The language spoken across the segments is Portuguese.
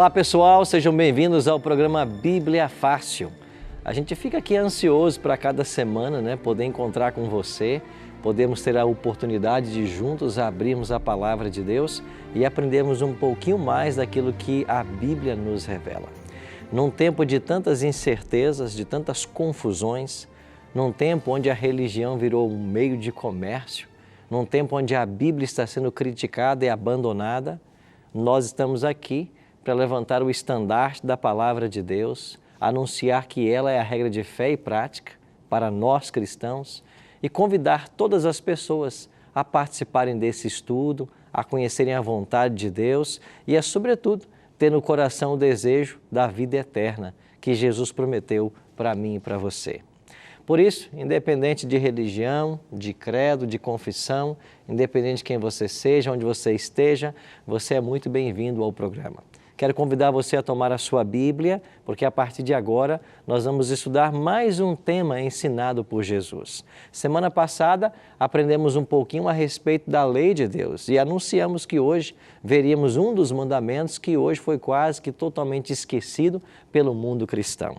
Olá pessoal, sejam bem-vindos ao programa Bíblia Fácil. A gente fica aqui ansioso para cada semana, poder encontrar com você, podemos ter a oportunidade de juntos abrirmos a palavra de Deus e aprendermos um pouquinho mais daquilo que a Bíblia nos revela. Num tempo de tantas incertezas, de tantas confusões, num tempo onde a religião virou um meio de comércio, num tempo onde a Bíblia está sendo criticada e abandonada, nós estamos aqui para levantar o estandarte da palavra de Deus, anunciar que ela é a regra de fé e prática para nós cristãos e convidar todas as pessoas a participarem desse estudo, a conhecerem a vontade de Deus e a, sobretudo, ter no coração o desejo da vida eterna que Jesus prometeu para mim e para você. Por isso, independente de religião, de credo, de confissão, independente de quem você seja, onde você esteja, você é muito bem-vindo ao programa. Quero convidar você a tomar a sua Bíblia, porque a partir de agora nós vamos estudar mais um tema ensinado por Jesus. Semana passada aprendemos um pouquinho a respeito da lei de Deus e anunciamos que hoje veríamos um dos mandamentos que hoje foi quase que totalmente esquecido pelo mundo cristão.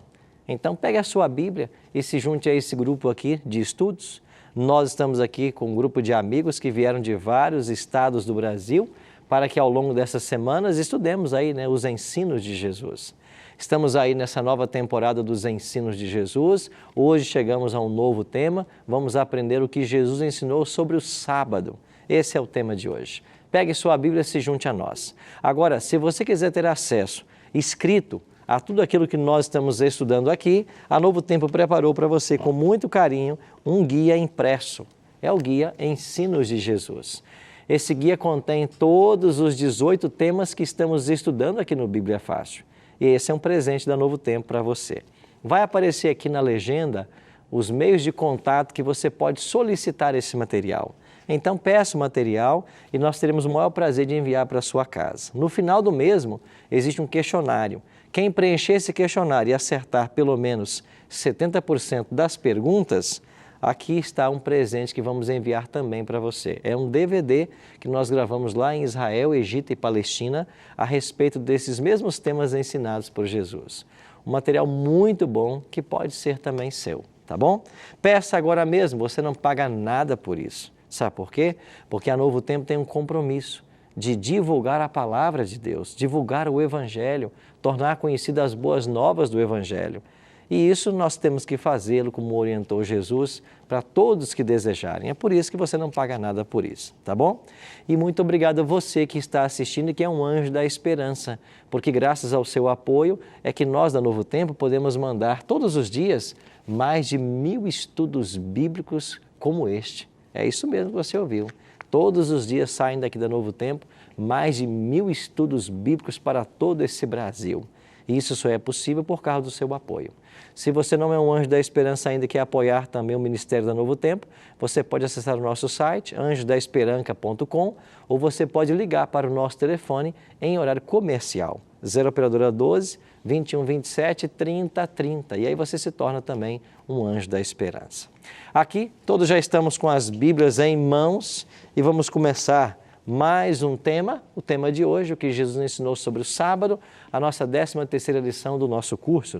Então pegue a sua Bíblia e se junte a esse grupo aqui de estudos. Nós estamos aqui com um grupo de amigos que vieram de vários estados do Brasil para que ao longo dessas semanas estudemos aí os ensinos de Jesus. Estamos aí nessa nova temporada dos ensinos de Jesus. Hoje chegamos a um novo tema. Vamos aprender o que Jesus ensinou sobre o sábado. Esse é o tema de hoje. Pegue sua Bíblia e se junte a nós. Agora, se você quiser ter acesso escrito a tudo aquilo que nós estamos estudando aqui, a Novo Tempo preparou para você com muito carinho um guia impresso. É o guia Ensinos de Jesus. Esse guia contém todos os 18 temas que estamos estudando aqui no Bíblia Fácil. E esse é um presente da Novo Tempo para você. Vai aparecer aqui na legenda os meios de contato que você pode solicitar esse material. Então peça o material e nós teremos o maior prazer de enviar para a sua casa. No final do mesmo, existe um questionário. Quem preencher esse questionário e acertar pelo menos 70% das perguntas, aqui está um presente que vamos enviar também para você. É um DVD que nós gravamos lá em Israel, Egito e Palestina a respeito desses mesmos temas ensinados por Jesus. Um material muito bom que pode ser também seu, tá bom? Peça agora mesmo, você não paga nada por isso. Sabe por quê? Porque a Novo Tempo tem um compromisso de divulgar a palavra de Deus, divulgar o Evangelho, tornar conhecidas as boas novas do Evangelho. E isso nós temos que fazê-lo como orientou Jesus para todos que desejarem. É por isso que você não paga nada por isso, tá bom? E muito obrigado a você que está assistindo e que é um anjo da esperança, porque graças ao seu apoio é que nós da Novo Tempo podemos mandar todos os dias mais de 1000 estudos bíblicos como este. É isso mesmo que você ouviu. Todos os dias saem daqui da Novo Tempo mais de 1000 estudos bíblicos para todo esse Brasil. E isso só é possível por causa do seu apoio. Se você não é um anjo da esperança ainda e quer apoiar também o Ministério da Novo Tempo, você pode acessar o nosso site, anjodaesperanca.com, ou você pode ligar para o nosso telefone em horário comercial, 0 operadora 12 21 27 30 30. E aí você se torna também um anjo da esperança. Aqui, todos já estamos com as Bíblias em mãos e vamos começar mais um tema, o tema de hoje, o que Jesus ensinou sobre o sábado, a nossa 13ª lição do nosso curso,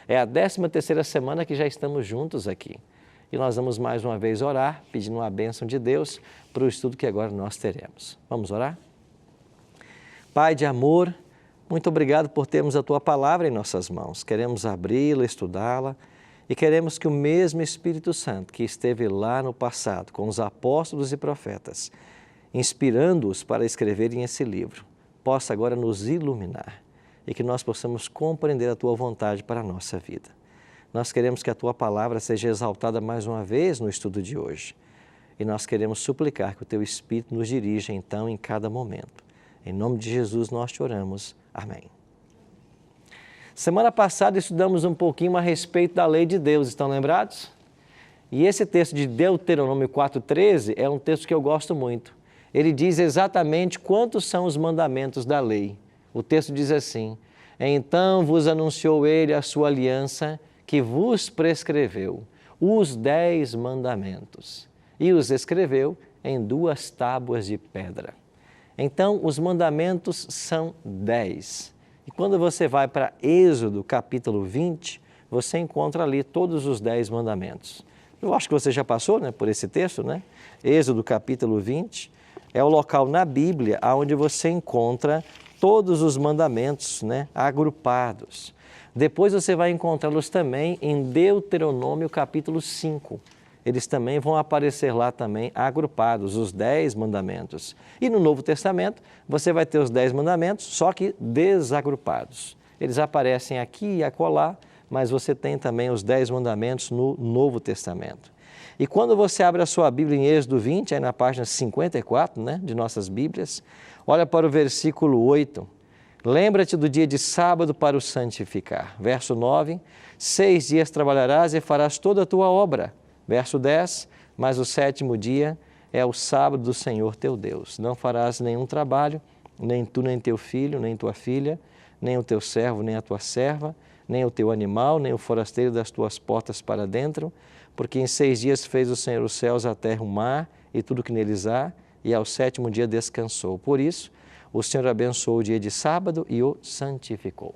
É a 13ª semana que já estamos juntos aqui. E nós vamos mais uma vez orar, pedindo a bênção de Deus para o estudo que agora nós teremos. Vamos orar? Pai de amor, muito obrigado por termos a Tua palavra em nossas mãos. Queremos abri-la, estudá-la e queremos que o mesmo Espírito Santo que esteve lá no passado com os apóstolos e profetas, inspirando-os para escreverem esse livro, possa agora nos iluminar e que nós possamos compreender a Tua vontade para a nossa vida. Nós queremos que a Tua palavra seja exaltada mais uma vez no estudo de hoje e nós queremos suplicar que o Teu Espírito nos dirija então em cada momento. Em nome de Jesus nós te oramos. Amém. Semana passada estudamos um pouquinho a respeito da lei de Deus, estão lembrados? E esse texto de Deuteronômio 4,13 é um texto que eu gosto muito. Ele diz exatamente quantos são os mandamentos da lei. O texto diz assim: então vos anunciou ele a sua aliança, que vos prescreveu os 10 mandamentos, e os escreveu em 2 tábuas de pedra. Então, os mandamentos são 10. E quando você vai para Êxodo, capítulo 20, você encontra ali todos os 10 mandamentos. Eu acho que você já passou, né, por esse texto, né? Êxodo, capítulo 20, é o local na Bíblia onde você encontra todos os mandamentos, né, agrupados. Depois você vai encontrá-los também em Deuteronômio, capítulo 5. Eles também vão aparecer lá também agrupados, os 10 mandamentos. E no Novo Testamento, você vai ter os 10 mandamentos, só que desagrupados. Eles aparecem aqui e acolá, mas você tem também os 10 mandamentos no Novo Testamento. E quando você abre a sua Bíblia em Êxodo 20, aí na página 54, né, de nossas Bíblias, olha para o versículo 8. Lembra-te do dia de sábado para o santificar. Verso 9, 6 dias trabalharás e farás toda a tua obra. Verso 10, mas o 7º dia é o sábado do Senhor teu Deus. Não farás nenhum trabalho, nem tu, nem teu filho, nem tua filha, nem o teu servo, nem a tua serva, nem o teu animal, nem o forasteiro das tuas portas para dentro, porque em 6 dias fez o Senhor os céus, a terra, o mar e tudo que neles há, e ao 7º dia descansou. Por isso, o Senhor abençoou o dia de sábado e o santificou.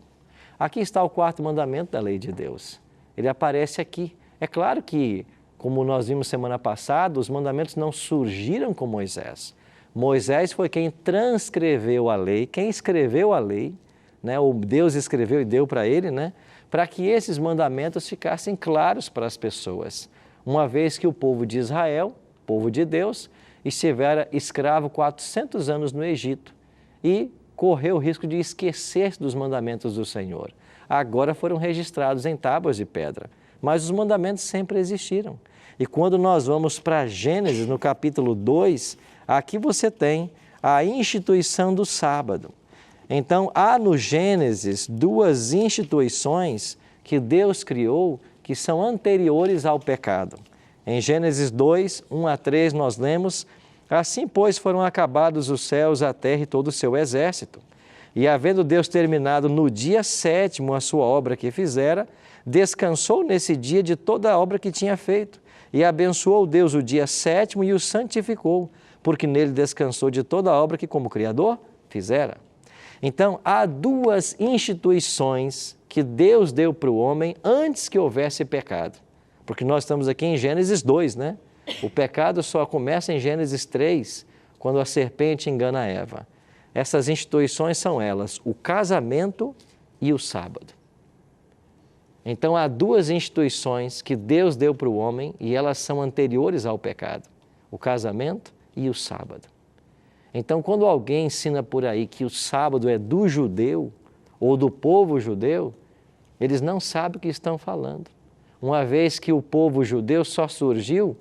Aqui está o 4º mandamento da lei de Deus. Ele aparece aqui. É claro que, como nós vimos semana passada, os mandamentos não surgiram com Moisés. Moisés foi quem transcreveu a lei, quem escreveu a lei, né? O Deus escreveu e deu para ele, né? Para que esses mandamentos ficassem claros para as pessoas. Uma vez que o povo de Israel, povo de Deus, estivera escravo 400 anos no Egito e correu o risco de esquecer-se dos mandamentos do Senhor. Agora foram registrados em tábuas de pedra, mas os mandamentos sempre existiram. E quando nós vamos para Gênesis, no capítulo 2, aqui você tem a instituição do sábado. Então, há no Gênesis 2 instituições que Deus criou que são anteriores ao pecado. Em Gênesis 2, 1 a 3, nós lemos: assim, pois, foram acabados os céus, a terra e todo o seu exército. E havendo Deus terminado no dia 7º a sua obra que fizera, descansou nesse dia de toda a obra que tinha feito. E abençoou Deus o dia 7º e o santificou, porque nele descansou de toda a obra que como Criador fizera. Então, há 2 instituições que Deus deu para o homem antes que houvesse pecado. Porque nós estamos aqui em Gênesis 2, né? O pecado só começa em Gênesis 3, quando a serpente engana Eva. Essas instituições são elas, o casamento e o sábado. Então, há 2 instituições que Deus deu para o homem e elas são anteriores ao pecado, o casamento e o sábado. Então, quando alguém ensina por aí que o sábado é do judeu ou do povo judeu, eles não sabem o que estão falando. Uma vez que o povo judeu só surgiu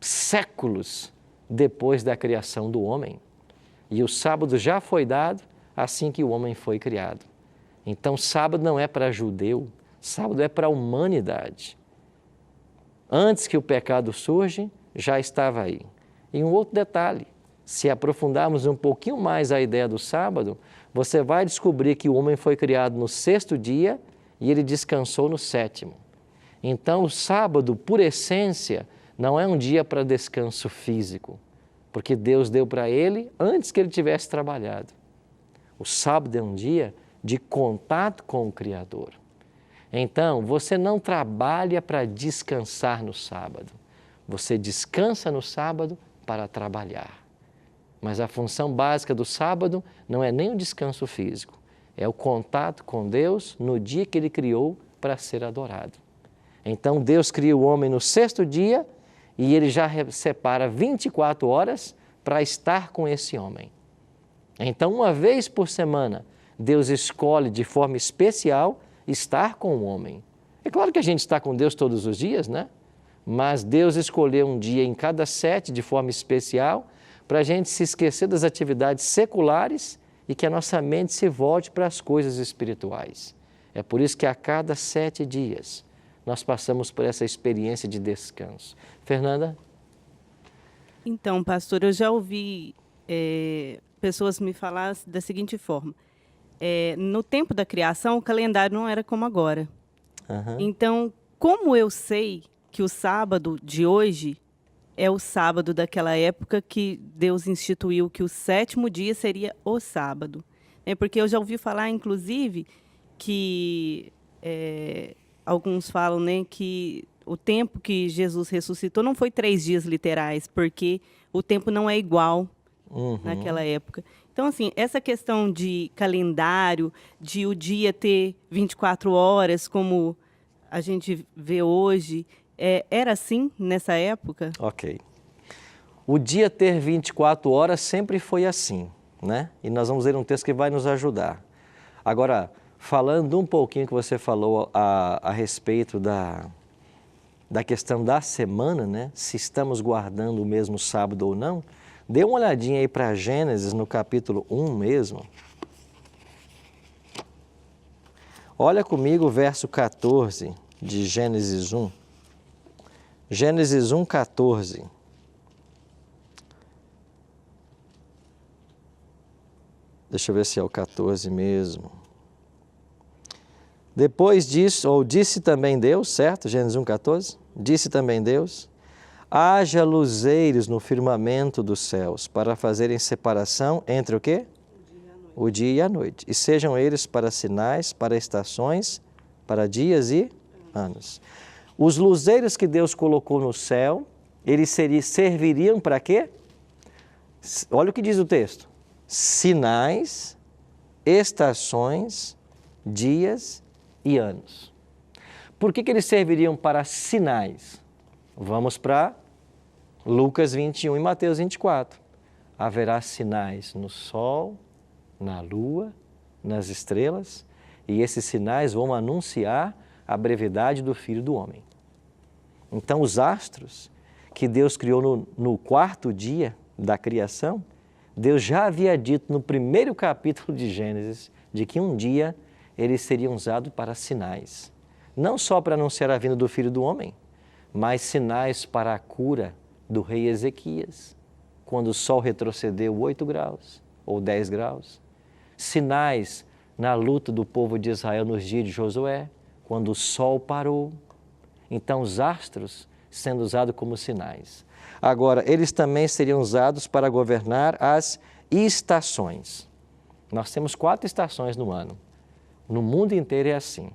séculos depois da criação do homem. E o sábado já foi dado assim que o homem foi criado. Então, sábado não é para judeu, sábado é para a humanidade. Antes que o pecado surja, já estava aí. E um outro detalhe, se aprofundarmos um pouquinho mais a ideia do sábado, você vai descobrir que o homem foi criado no 6º dia e ele descansou no 7º. Então, o sábado, por essência, não é um dia para descanso físico, porque Deus deu para ele antes que ele tivesse trabalhado. O sábado é um dia de contato com o Criador. Então, você não trabalha para descansar no sábado, você descansa no sábado para trabalhar. Mas a função básica do sábado não é nem o descanso físico, é o contato com Deus no dia que Ele criou para ser adorado. Então Deus cria o homem no 6º dia e Ele já separa 24 horas para estar com esse homem. Então, uma vez por semana, Deus escolhe de forma especial estar com o homem. É claro que a gente está com Deus todos os dias, né? Mas Deus escolheu um dia em cada 7 de forma especial para a gente se esquecer das atividades seculares e que a nossa mente se volte para as coisas espirituais. É por isso que a cada 7 dias nós passamos por essa experiência de descanso. Fernanda? Então, pastor, eu já ouvi pessoas me falar da seguinte forma. No tempo da criação, o calendário não era como agora. Uhum. Então, como eu sei que o sábado de hoje é o sábado daquela época que Deus instituiu que o 7º dia seria o sábado? É porque eu já ouvi falar, inclusive, que alguns falam, né, que o tempo que Jesus ressuscitou não foi 3 dias literais, porque o tempo não é igual naquela época. Então, assim, essa questão de calendário, de o dia ter 24 horas, como a gente vê hoje, era assim nessa época? Ok. O dia ter 24 horas sempre foi assim, né? E nós vamos ler um texto que vai nos ajudar. Agora, falando um pouquinho que você falou a respeito da questão da semana, né? Se estamos guardando o mesmo sábado ou não, dê uma olhadinha aí para Gênesis, no capítulo 1 mesmo. Olha comigo o verso 14 de Gênesis 1. Gênesis 1, 14. Deixa eu ver se é o 14 mesmo. Depois disso, ou disse também Deus, certo? Gênesis 1, 14. Disse também Deus: haja luzeiros no firmamento dos céus, para fazerem separação entre o quê? O dia e a noite. E sejam eles para sinais, para estações, para dias e anos. Os luzeiros que Deus colocou no céu, eles serviriam para quê? Olha o que diz o texto. Sinais, estações, dias e anos. Por que eles serviriam para sinais? Vamos para Lucas 21 e Mateus 24. Haverá sinais no sol, na lua, nas estrelas, e esses sinais vão anunciar a brevidade do Filho do Homem. Então, os astros que Deus criou no quarto dia da criação, Deus já havia dito no primeiro capítulo de Gênesis de que um dia eles seriam usados para sinais. Não só para anunciar a vinda do Filho do Homem, mas sinais para a cura do rei Ezequias, quando o sol retrocedeu 8 graus ou 10 graus. Sinais na luta do povo de Israel nos dias de Josué, quando o sol parou. Então, os astros sendo usados como sinais. Agora, eles também seriam usados para governar as estações. Nós temos 4 estações no ano. No mundo inteiro é assim.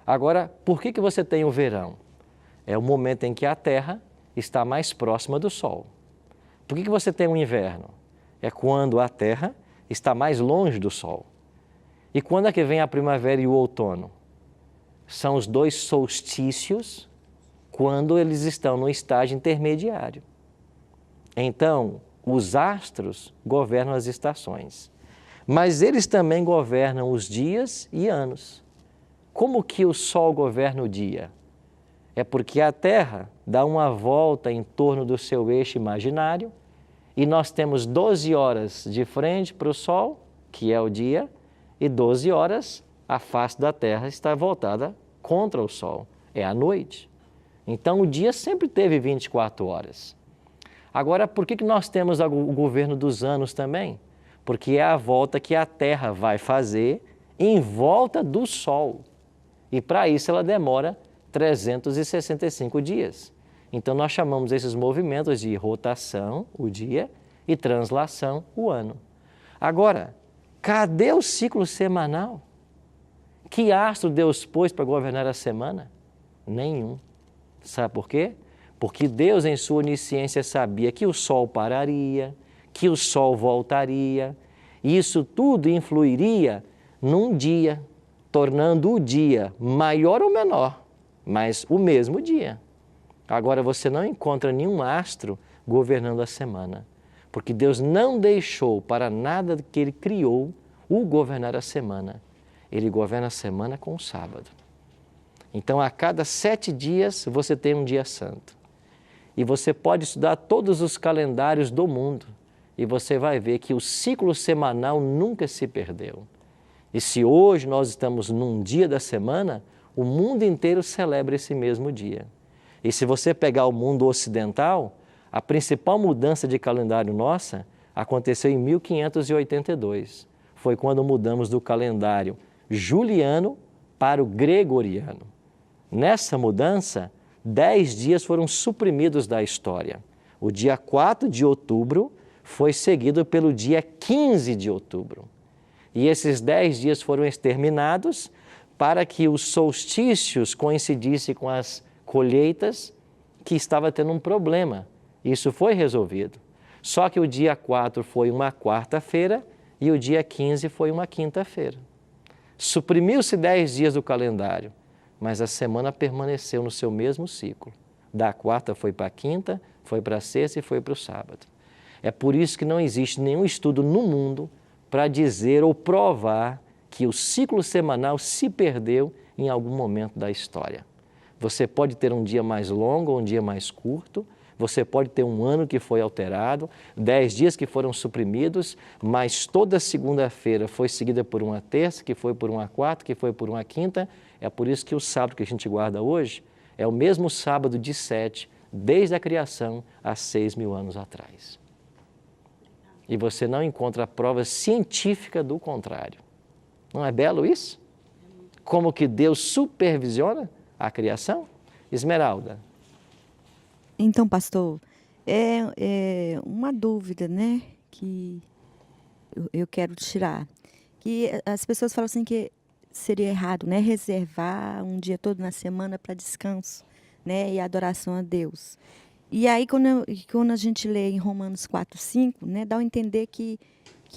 Agora, por que você tem o verão? É o momento em que a Terra está mais próxima do Sol. Por que você tem o inverno? É quando a Terra está mais longe do Sol. E quando é que vem a primavera e o outono? São os 2 solstícios, quando eles estão no estágio intermediário. Então, os astros governam as estações, mas eles também governam os dias e anos. Como que o Sol governa o dia? É porque a Terra dá uma volta em torno do seu eixo imaginário e nós temos 12 horas de frente para o Sol, que é o dia, e 12 horas a face da Terra está voltada contra o Sol, é a noite. Então, o dia sempre teve 24 horas. Agora, por que nós temos o governo dos anos também? Porque é a volta que a Terra vai fazer em volta do Sol. E para isso ela demora 365 dias. Então, nós chamamos esses movimentos de rotação, o dia, e translação, o ano. Agora, cadê o ciclo semanal? Que astro Deus pôs para governar a semana? Nenhum. Sabe por quê? Porque Deus, em sua onisciência, sabia que o Sol pararia, que o Sol voltaria, e isso tudo influiria num dia, tornando o dia maior ou menor, mas o mesmo dia. Agora, você não encontra nenhum astro governando a semana, porque Deus não deixou para nada que Ele criou o governar a semana. Ele governa a semana com o sábado. Então, a cada 7 dias, você tem um dia santo. E você pode estudar todos os calendários do mundo e você vai ver que o ciclo semanal nunca se perdeu. E se hoje nós estamos num dia da semana, o mundo inteiro celebra esse mesmo dia. E se você pegar o mundo ocidental, a principal mudança de calendário nossa aconteceu em 1582. Foi quando mudamos do calendário juliano para o gregoriano. Nessa mudança, 10 dias foram suprimidos da história. O dia 4 de outubro foi seguido pelo dia 15 de outubro. E esses 10 dias foram exterminados para que os solstícios coincidissem com as colheitas, que estava tendo um problema. Isso foi resolvido. Só que o dia 4 foi uma quarta-feira e o dia 15 foi uma quinta-feira. Suprimiu-se 10 dias do calendário, mas a semana permaneceu no seu mesmo ciclo. Da quarta foi para a quinta, foi para a sexta e foi para o sábado. É por isso que não existe nenhum estudo no mundo para dizer ou provar que o ciclo semanal se perdeu em algum momento da história. Você pode ter um dia mais longo ou um dia mais curto, você pode ter um ano que foi alterado, 10 dias que foram suprimidos, mas toda segunda-feira foi seguida por uma terça, que foi por uma quarta, que foi por uma quinta. É por isso que o sábado que a gente guarda hoje é o mesmo sábado de 7, desde a criação, há 6.000 anos atrás. E você não encontra prova científica do contrário. Não é belo isso? Como que Deus supervisiona a criação? Esmeralda. Então, pastor, é uma dúvida, né, que eu quero tirar. Que as pessoas falam assim que seria errado, né, reservar um dia todo na semana para descanso, né, e adoração a Deus. E aí, quando a gente lê em Romanos 4:5, né, dá a entender que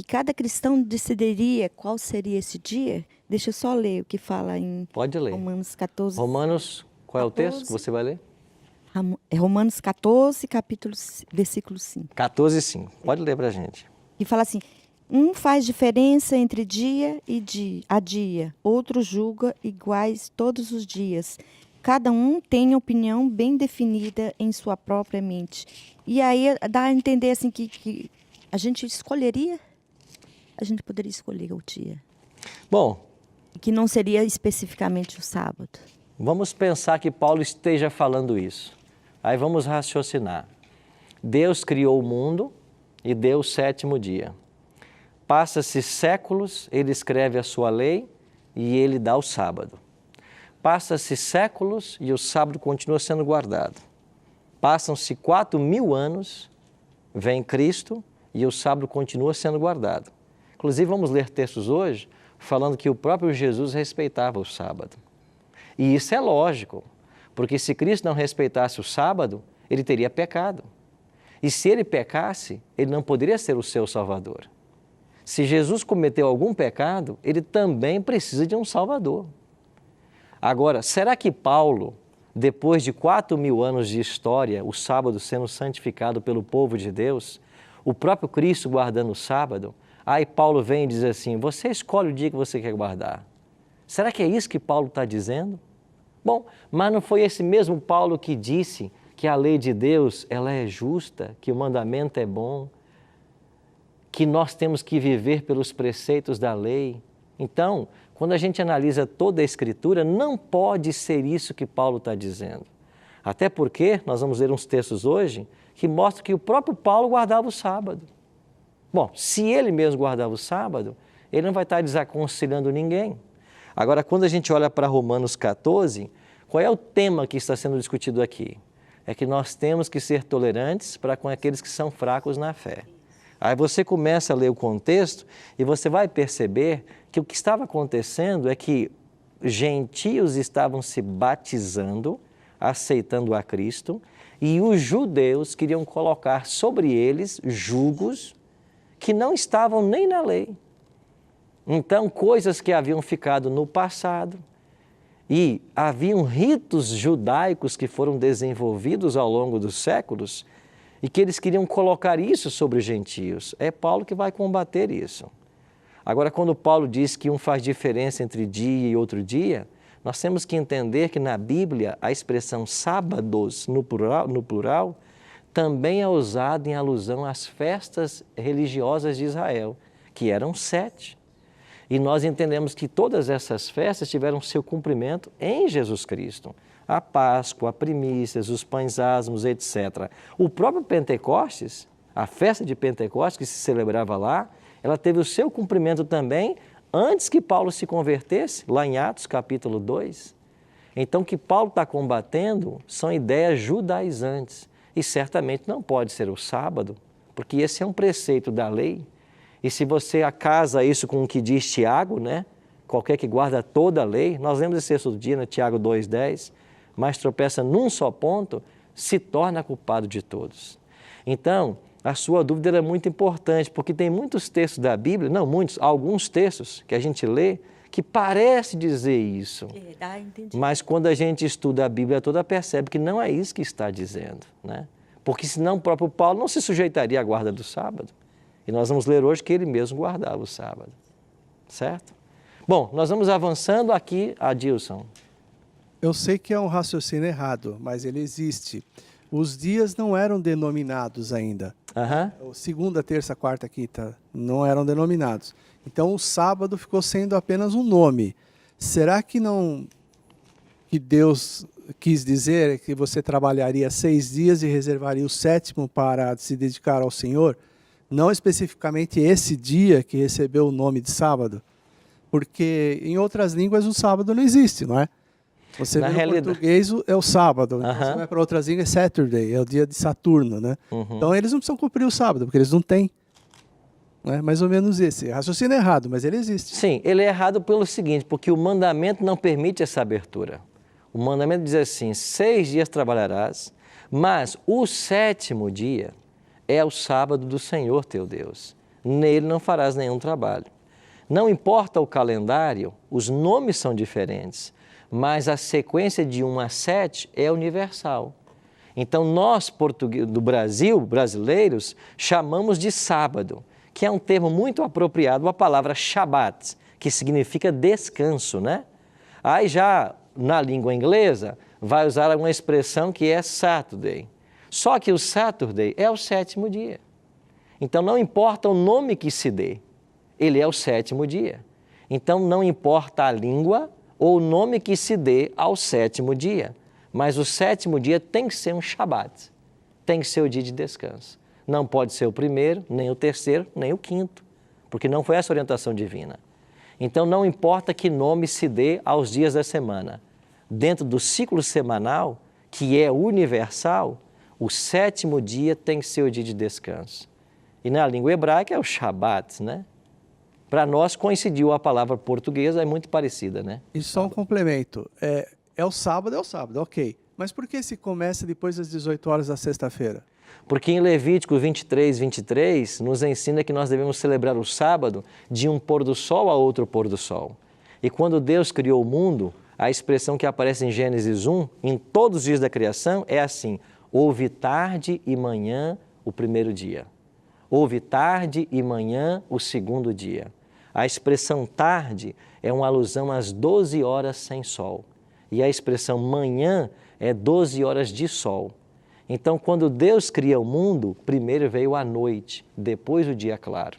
cada cristão decidiria qual seria esse dia. Deixa eu só ler o que fala em Pode ler. Romanos 14. Romanos, qual é o texto que você vai ler? É Romanos 14, versículo 5. 14:5. Pode ler para a gente. E fala assim: um faz diferença entre dia e dia, outro julga iguais todos os dias. Cada um tem opinião bem definida em sua própria mente. E aí dá a entender assim que a gente escolheria, a gente poderia escolher o dia. Bom, Que não seria especificamente o sábado. vamos pensar que Paulo esteja falando isso. Aí vamos raciocinar. Deus criou o mundo e deu o 7º dia. Passa-se séculos, ele escreve a sua lei e ele dá o sábado. Passa-se séculos e o sábado continua sendo guardado. Passam-se 4.000 anos, vem Cristo e o sábado continua sendo guardado. Inclusive, vamos ler textos hoje falando que o próprio Jesus respeitava o sábado. E isso é lógico, porque se Cristo não respeitasse o sábado, ele teria pecado. E se ele pecasse, ele não poderia ser o seu Salvador. Se Jesus cometeu algum pecado, ele também precisa de um Salvador. Agora, será que Paulo, depois de 4.000 anos de história, o sábado sendo santificado pelo povo de Deus, o próprio Cristo guardando o sábado, aí Paulo vem e diz assim, você escolhe o dia que você quer guardar. Será que é isso que Paulo está dizendo? Bom, mas não foi esse mesmo Paulo que disse que a lei de Deus ela é justa, que o mandamento é bom, que nós temos que viver pelos preceitos da lei? Então, quando a gente analisa toda a Escritura, não pode ser isso que Paulo está dizendo. Até porque, nós vamos ler uns textos hoje, que mostram que o próprio Paulo guardava o sábado. Bom, se ele mesmo guardava o sábado, ele não vai estar desaconselhando ninguém. Agora, quando a gente olha para Romanos 14, qual é o tema que está sendo discutido aqui? É que nós temos que ser tolerantes para com aqueles que são fracos na fé. Aí você começa a ler o contexto e você vai perceber que o que estava acontecendo é que gentios estavam se batizando, aceitando a Cristo, e os judeus queriam colocar sobre eles julgos que não estavam nem na lei. Então, coisas que haviam ficado no passado e haviam ritos judaicos que foram desenvolvidos ao longo dos séculos e que eles queriam colocar isso sobre os gentios. É Paulo que vai combater isso. Agora, quando Paulo diz que um faz diferença entre dia e outro dia, nós temos que entender que na Bíblia a expressão sábados, no plural, também é usada em alusão às festas religiosas de Israel, que eram 7. E nós entendemos que todas essas festas tiveram seu cumprimento em Jesus Cristo. A Páscoa, a primícias, os pães asmos, etc. O próprio Pentecostes, a festa de Pentecostes que se celebrava lá, ela teve o seu cumprimento também antes que Paulo se convertesse, lá em Atos capítulo 2. Então, o que Paulo está combatendo são ideias judaizantes. E certamente não pode ser o sábado, porque esse é um preceito da lei. E se você acasa isso com o que diz Tiago, né? Qualquer que guarda toda a lei, nós lemos esse texto do dia, né? Tiago 2,10, mas tropeça num só ponto, se torna culpado de todos. Então, a sua dúvida é muito importante, porque tem muitos textos da Bíblia, não muitos, alguns textos que a gente lê, que parece dizer isso. Mas quando a gente estuda a Bíblia toda, percebe que não é isso que está dizendo, né? Porque senão o próprio Paulo não se sujeitaria à guarda do sábado. E nós vamos ler hoje que ele mesmo guardava o sábado, certo? Bom, nós vamos avançando aqui, Adilson. Eu sei que é um raciocínio errado, mas ele existe. Os dias não eram denominados ainda. Segunda, terça, quarta, quinta não eram denominados. Então o sábado ficou sendo apenas um nome. Será que não que Deus quis dizer que você trabalharia 6 dias e reservaria o 7º para se dedicar ao Senhor? Não especificamente esse dia que recebeu o nome de sábado? Porque em outras línguas o sábado não existe, não é? Você vê no português é o sábado, então você vai para outras línguas, é Saturday, é o dia de Saturno, né? Então eles não precisam cumprir o sábado, porque eles não têm. Né? Mais ou menos esse. Raciocínio é errado, mas ele existe. Sim, ele é errado pelo seguinte, porque o mandamento não permite essa abertura. O mandamento diz assim, 6 dias trabalharás, mas o 7º dia é o sábado do Senhor teu Deus. Nele não farás nenhum trabalho. Não importa o calendário, os nomes são diferentes, mas a sequência de 1 a 7 é universal. Então nós, do Brasil, brasileiros, chamamos de sábado, que é um termo muito apropriado, a palavra Shabbat, que significa descanso, né? Aí já na língua inglesa vai usar uma expressão que é Saturday. Só que o Saturday é o 7º dia. Então não importa o nome que se dê, ele é o 7º dia. Então não importa a língua ou o nome que se dê ao 7º dia, mas o 7º dia tem que ser um Shabbat, tem que ser o dia de descanso. Não pode ser o 1º, nem o 3º, nem o 5º, porque não foi essa orientação divina. Então não importa que nome se dê aos dias da semana. Dentro do ciclo semanal, que é universal, o 7º dia tem que ser o dia de descanso. E na língua hebraica é o Shabbat, né? Para nós coincidiu a palavra portuguesa, é muito parecida, né? E só um complemento, é o sábado, ok. Mas por que se começa depois das 18 horas da sexta-feira? Porque em Levítico 23, nos ensina que nós devemos celebrar o sábado de um pôr do sol a outro pôr do sol. E quando Deus criou o mundo, a expressão que aparece em Gênesis 1, em todos os dias da criação, é assim, houve tarde e manhã o 1º dia. Houve tarde e manhã o 2º dia. A expressão tarde é uma alusão às 12 horas sem sol. E a expressão manhã é 12 horas de sol. Então, quando Deus cria o mundo, primeiro veio a noite, depois o dia claro.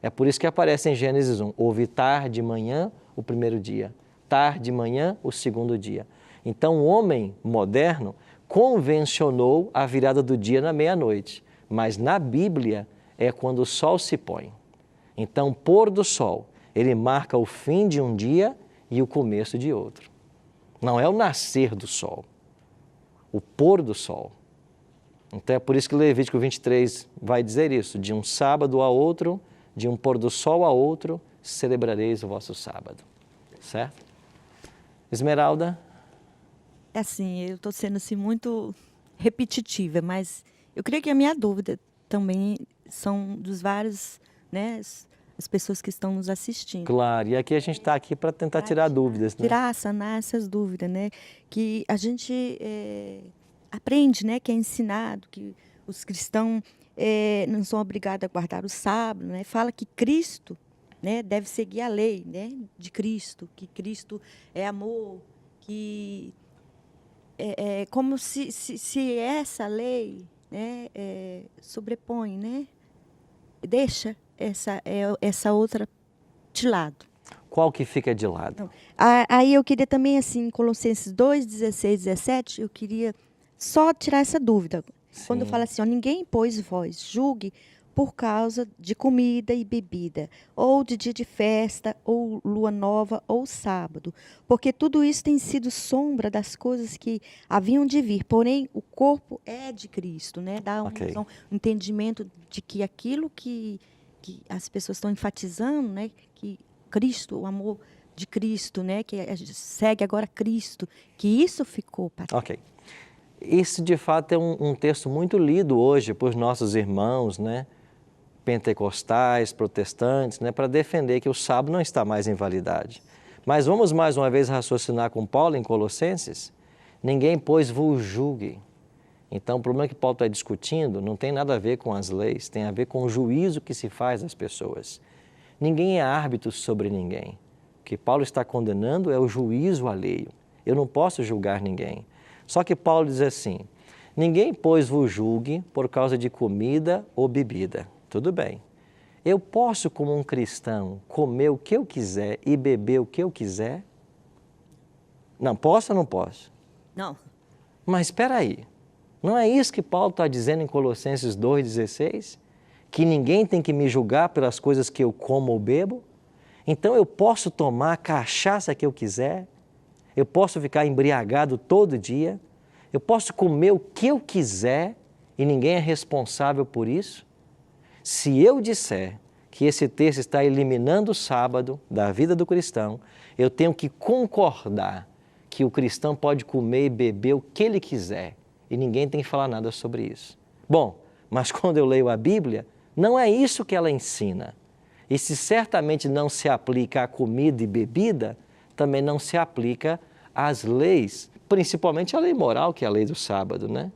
É por isso que aparece em Gênesis 1, houve tarde e manhã o 1º dia, tarde e manhã o 2º dia. Então, o homem moderno convencionou a virada do dia na meia-noite, mas na Bíblia é quando o sol se põe. Então, pôr do sol, ele marca o fim de um dia e o começo de outro. Não é o nascer do sol, o pôr do sol. Então é por isso que Levítico 23 vai dizer isso, de um sábado a outro, de um pôr do sol a outro, celebrareis o vosso sábado. Certo? Esmeralda? Assim, eu estou sendo assim, muito repetitiva, mas eu creio que a minha dúvida também são dos vários, né, as pessoas que estão nos assistindo. Claro, e aqui a gente está aqui para tentar tirar dúvidas, né? Sanar essas dúvidas, né? Que a gente aprende, né? Que é ensinado, que os cristãos não são obrigados a guardar o sábado, né? Fala que Cristo, né, deve seguir a lei, né, de Cristo, que Cristo é amor, que é como se essa lei, né, sobrepõe, né? Deixa essa outra de lado. Qual que fica de lado? Então, aí eu queria também, assim, Colossenses 2, 16, 17, eu queria só tirar essa dúvida. Sim. Quando fala assim, ó, ninguém, pois, vós julgue por causa de comida e bebida, ou de dia de festa, ou lua nova, ou sábado, porque tudo isso tem sido sombra das coisas que haviam de vir, porém o corpo é de Cristo, né? Dá um entendimento de que aquilo que que as pessoas estão enfatizando, né, que Cristo, o amor de Cristo, né, que segue agora Cristo, que isso ficou para trás. Ok. Isso, de fato, é um texto muito lido hoje por nossos irmãos, né, pentecostais, protestantes, né, para defender que o sábado não está mais em validade. Mas vamos mais uma vez raciocinar com Paulo em Colossenses? Ninguém, pois, vos julgue. Então, o problema que Paulo está discutindo não tem nada a ver com as leis, tem a ver com o juízo que se faz às pessoas. Ninguém é árbitro sobre ninguém. O que Paulo está condenando é o juízo alheio. Eu não posso julgar ninguém. Só que Paulo diz assim, ninguém, pois, vos julgue por causa de comida ou bebida. Tudo bem. Eu posso, como um cristão, comer o que eu quiser e beber o que eu quiser? Não, posso ou não posso? Não. Mas espera aí, não é isso que Paulo está dizendo em Colossenses 2,16? Que ninguém tem que me julgar pelas coisas que eu como ou bebo? Então eu posso tomar a cachaça que eu quiser? Eu posso ficar embriagado todo dia? Eu posso comer o que eu quiser e ninguém é responsável por isso? Se eu disser que esse texto está eliminando o sábado da vida do cristão, eu tenho que concordar que o cristão pode comer e beber o que ele quiser e ninguém tem que falar nada sobre isso. Bom, mas quando eu leio a Bíblia, não é isso que ela ensina. E se certamente não se aplica à comida e bebida, também não se aplica às leis, principalmente a lei moral, que é a lei do sábado, né?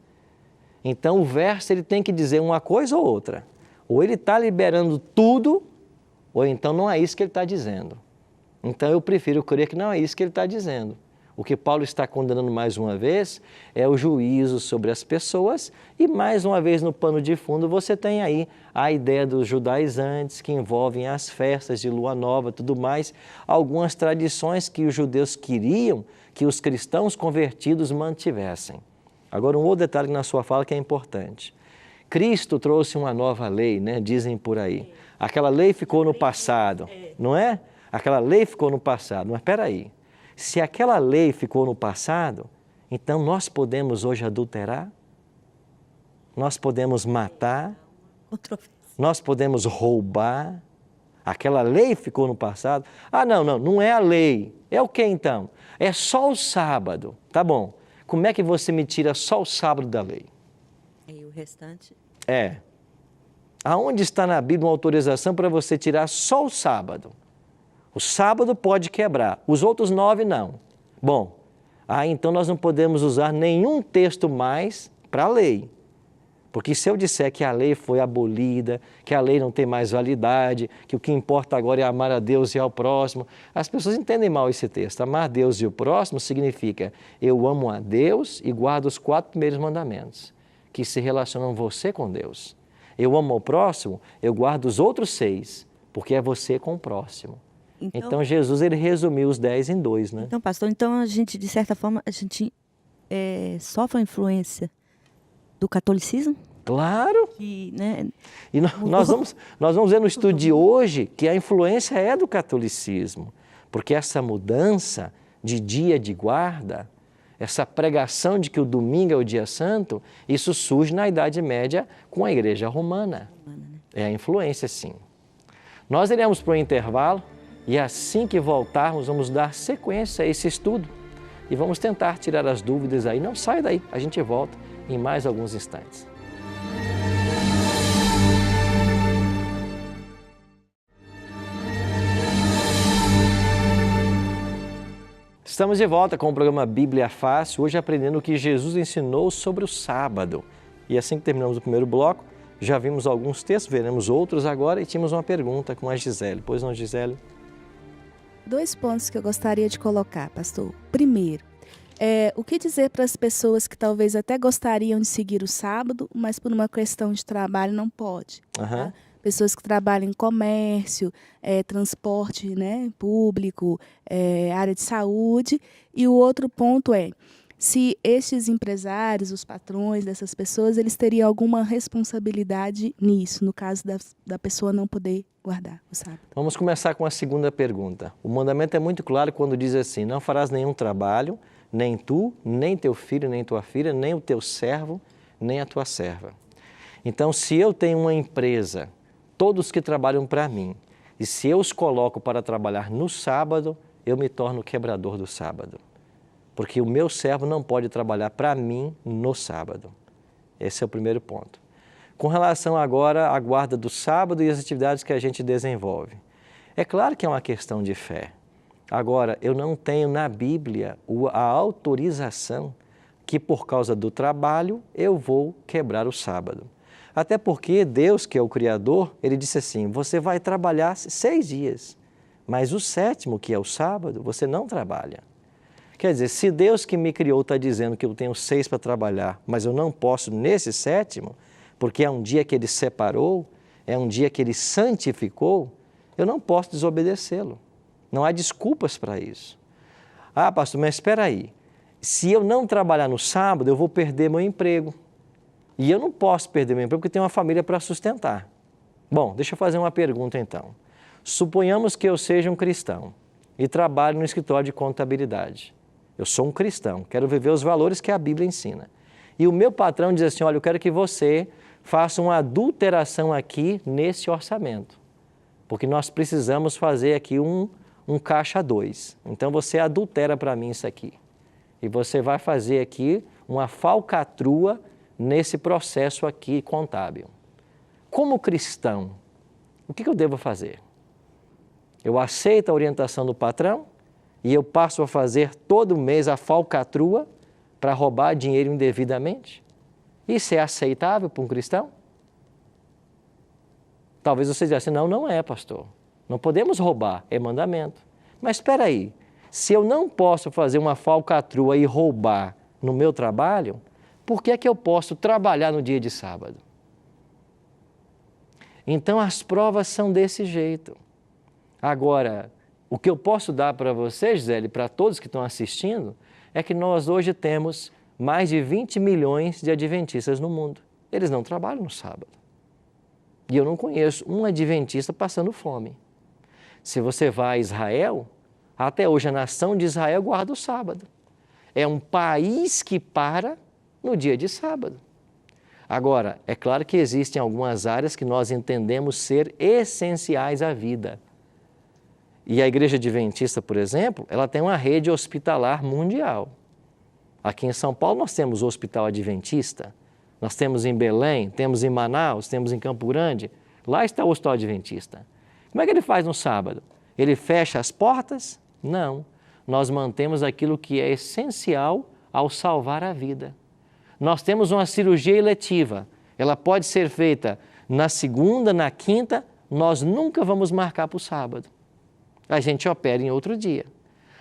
Então o verso ele tem que dizer uma coisa ou outra. Ou ele está liberando tudo, ou então não é isso que ele está dizendo. Então eu prefiro crer que não é isso que ele está dizendo. O que Paulo está condenando mais uma vez é o juízo sobre as pessoas e mais uma vez no pano de fundo você tem aí a ideia dos judaizantes que envolvem as festas de lua nova e tudo mais, algumas tradições que os judeus queriam que os cristãos convertidos mantivessem. Agora um outro detalhe na sua fala que é importante. Cristo trouxe uma nova lei, né? Dizem por aí. Aquela lei ficou no passado, não é? Aquela lei ficou no passado, mas espera aí. Se aquela lei ficou no passado, então nós podemos hoje adulterar? Nós podemos matar? Nós podemos roubar? Aquela lei ficou no passado? Ah, não é a lei. É o que então? É só o sábado. Tá bom. Como é que você me tira só o sábado da lei? E o restante? Aonde está na Bíblia uma autorização para você tirar só o sábado? O sábado pode quebrar, os outros 9 não. Bom, então nós não podemos usar nenhum texto mais para a lei. Porque se eu disser que a lei foi abolida, que a lei não tem mais validade, que o que importa agora é amar a Deus e ao próximo, as pessoas entendem mal esse texto. Amar Deus e o próximo significa eu amo a Deus e guardo os 4 primeiros mandamentos, que se relacionam você com Deus. Eu amo ao próximo, eu guardo os outros 6, porque é você com o próximo. Então Jesus ele resumiu os 10 em 2, né? Então, pastor, a gente, de certa forma, a gente sofre a influência do catolicismo? Claro! Que, né, e nós vamos ver no estudo de hoje que a influência é do catolicismo, porque essa mudança de dia de guarda, essa pregação de que o domingo é o dia santo, isso surge na Idade Média com a Igreja Romana. É a influência, sim. Nós iremos para o intervalo e assim que voltarmos vamos dar sequência a esse estudo e vamos tentar tirar as dúvidas aí. Não sai daí, a gente volta em mais alguns instantes. Estamos de volta com o programa Bíblia Fácil, hoje aprendendo o que Jesus ensinou sobre o sábado. E assim que terminamos o primeiro bloco, já vimos alguns textos, veremos outros agora e tínhamos uma pergunta com a Gisele. Pois não, Gisele? 2 pontos que eu gostaria de colocar, pastor. Primeiro, o que dizer para as pessoas que talvez até gostariam de seguir o sábado, mas por uma questão de trabalho não pode? Tá? Pessoas que trabalham em comércio, transporte, né, público, área de saúde. E o outro ponto se estes empresários, os patrões dessas pessoas, eles teriam alguma responsabilidade nisso, no caso da pessoa não poder guardar o sábado. Vamos começar com a segunda pergunta. O mandamento é muito claro quando diz assim, não farás nenhum trabalho, nem tu, nem teu filho, nem tua filha, nem o teu servo, nem a tua serva. Então, se eu tenho uma empresa todos que trabalham para mim. E se eu os coloco para trabalhar no sábado, eu me torno quebrador do sábado. Porque o meu servo não pode trabalhar para mim no sábado. Esse é o primeiro ponto. Com relação agora à guarda do sábado e as atividades que a gente desenvolve. É claro que é uma questão de fé. Agora, eu não tenho na Bíblia a autorização que por causa do trabalho eu vou quebrar o sábado. Até porque Deus, que é o Criador, Ele disse assim, você vai trabalhar 6 dias, mas o 7º, que é o sábado, você não trabalha. Quer dizer, se Deus que me criou está dizendo que eu tenho 6 para trabalhar, mas eu não posso nesse 7º, porque é um dia que Ele separou, é um dia que Ele santificou, eu não posso desobedecê-lo. Não há desculpas para isso. Ah, pastor, mas espera aí. Se eu não trabalhar no sábado, eu vou perder meu emprego. E eu não posso perder meu emprego porque tenho uma família para sustentar. Bom, deixa eu fazer uma pergunta então. Suponhamos que eu seja um cristão e trabalho no escritório de contabilidade. Eu sou um cristão, quero viver os valores que a Bíblia ensina. E o meu patrão diz assim, olha, eu quero que você faça uma adulteração aqui nesse orçamento. Porque nós precisamos fazer aqui um caixa 2. Então você adultera para mim isso aqui. E você vai fazer aqui uma falcatrua nesse processo aqui contábil. Como cristão, o que eu devo fazer? Eu aceito a orientação do patrão e eu passo a fazer todo mês a falcatrua para roubar dinheiro indevidamente? Isso é aceitável para um cristão? Talvez você diga assim, não é, pastor. Não podemos roubar, é mandamento. Mas espera aí, se eu não posso fazer uma falcatrua e roubar no meu trabalho, por que é que eu posso trabalhar no dia de sábado? Então as provas são desse jeito. Agora, o que eu posso dar para você, Gisele, para todos que estão assistindo, é que nós hoje temos mais de 20 milhões de adventistas no mundo. Eles não trabalham no sábado. E eu não conheço um adventista passando fome. Se você vai a Israel, até hoje a nação de Israel guarda o sábado. É um país que para no dia de sábado. Agora, é claro que existem algumas áreas que nós entendemos ser essenciais à vida. E a Igreja Adventista, por exemplo, ela tem uma rede hospitalar mundial. Aqui em São Paulo nós temos o Hospital Adventista, nós temos em Belém, temos em Manaus, temos em Campo Grande. Lá está o Hospital Adventista. Como é que ele faz no sábado? Ele fecha as portas? Não. Nós mantemos aquilo que é essencial ao salvar a vida. Nós temos uma cirurgia eletiva. Ela pode ser feita na segunda, na quinta, nós nunca vamos marcar para o sábado. A gente opera em outro dia.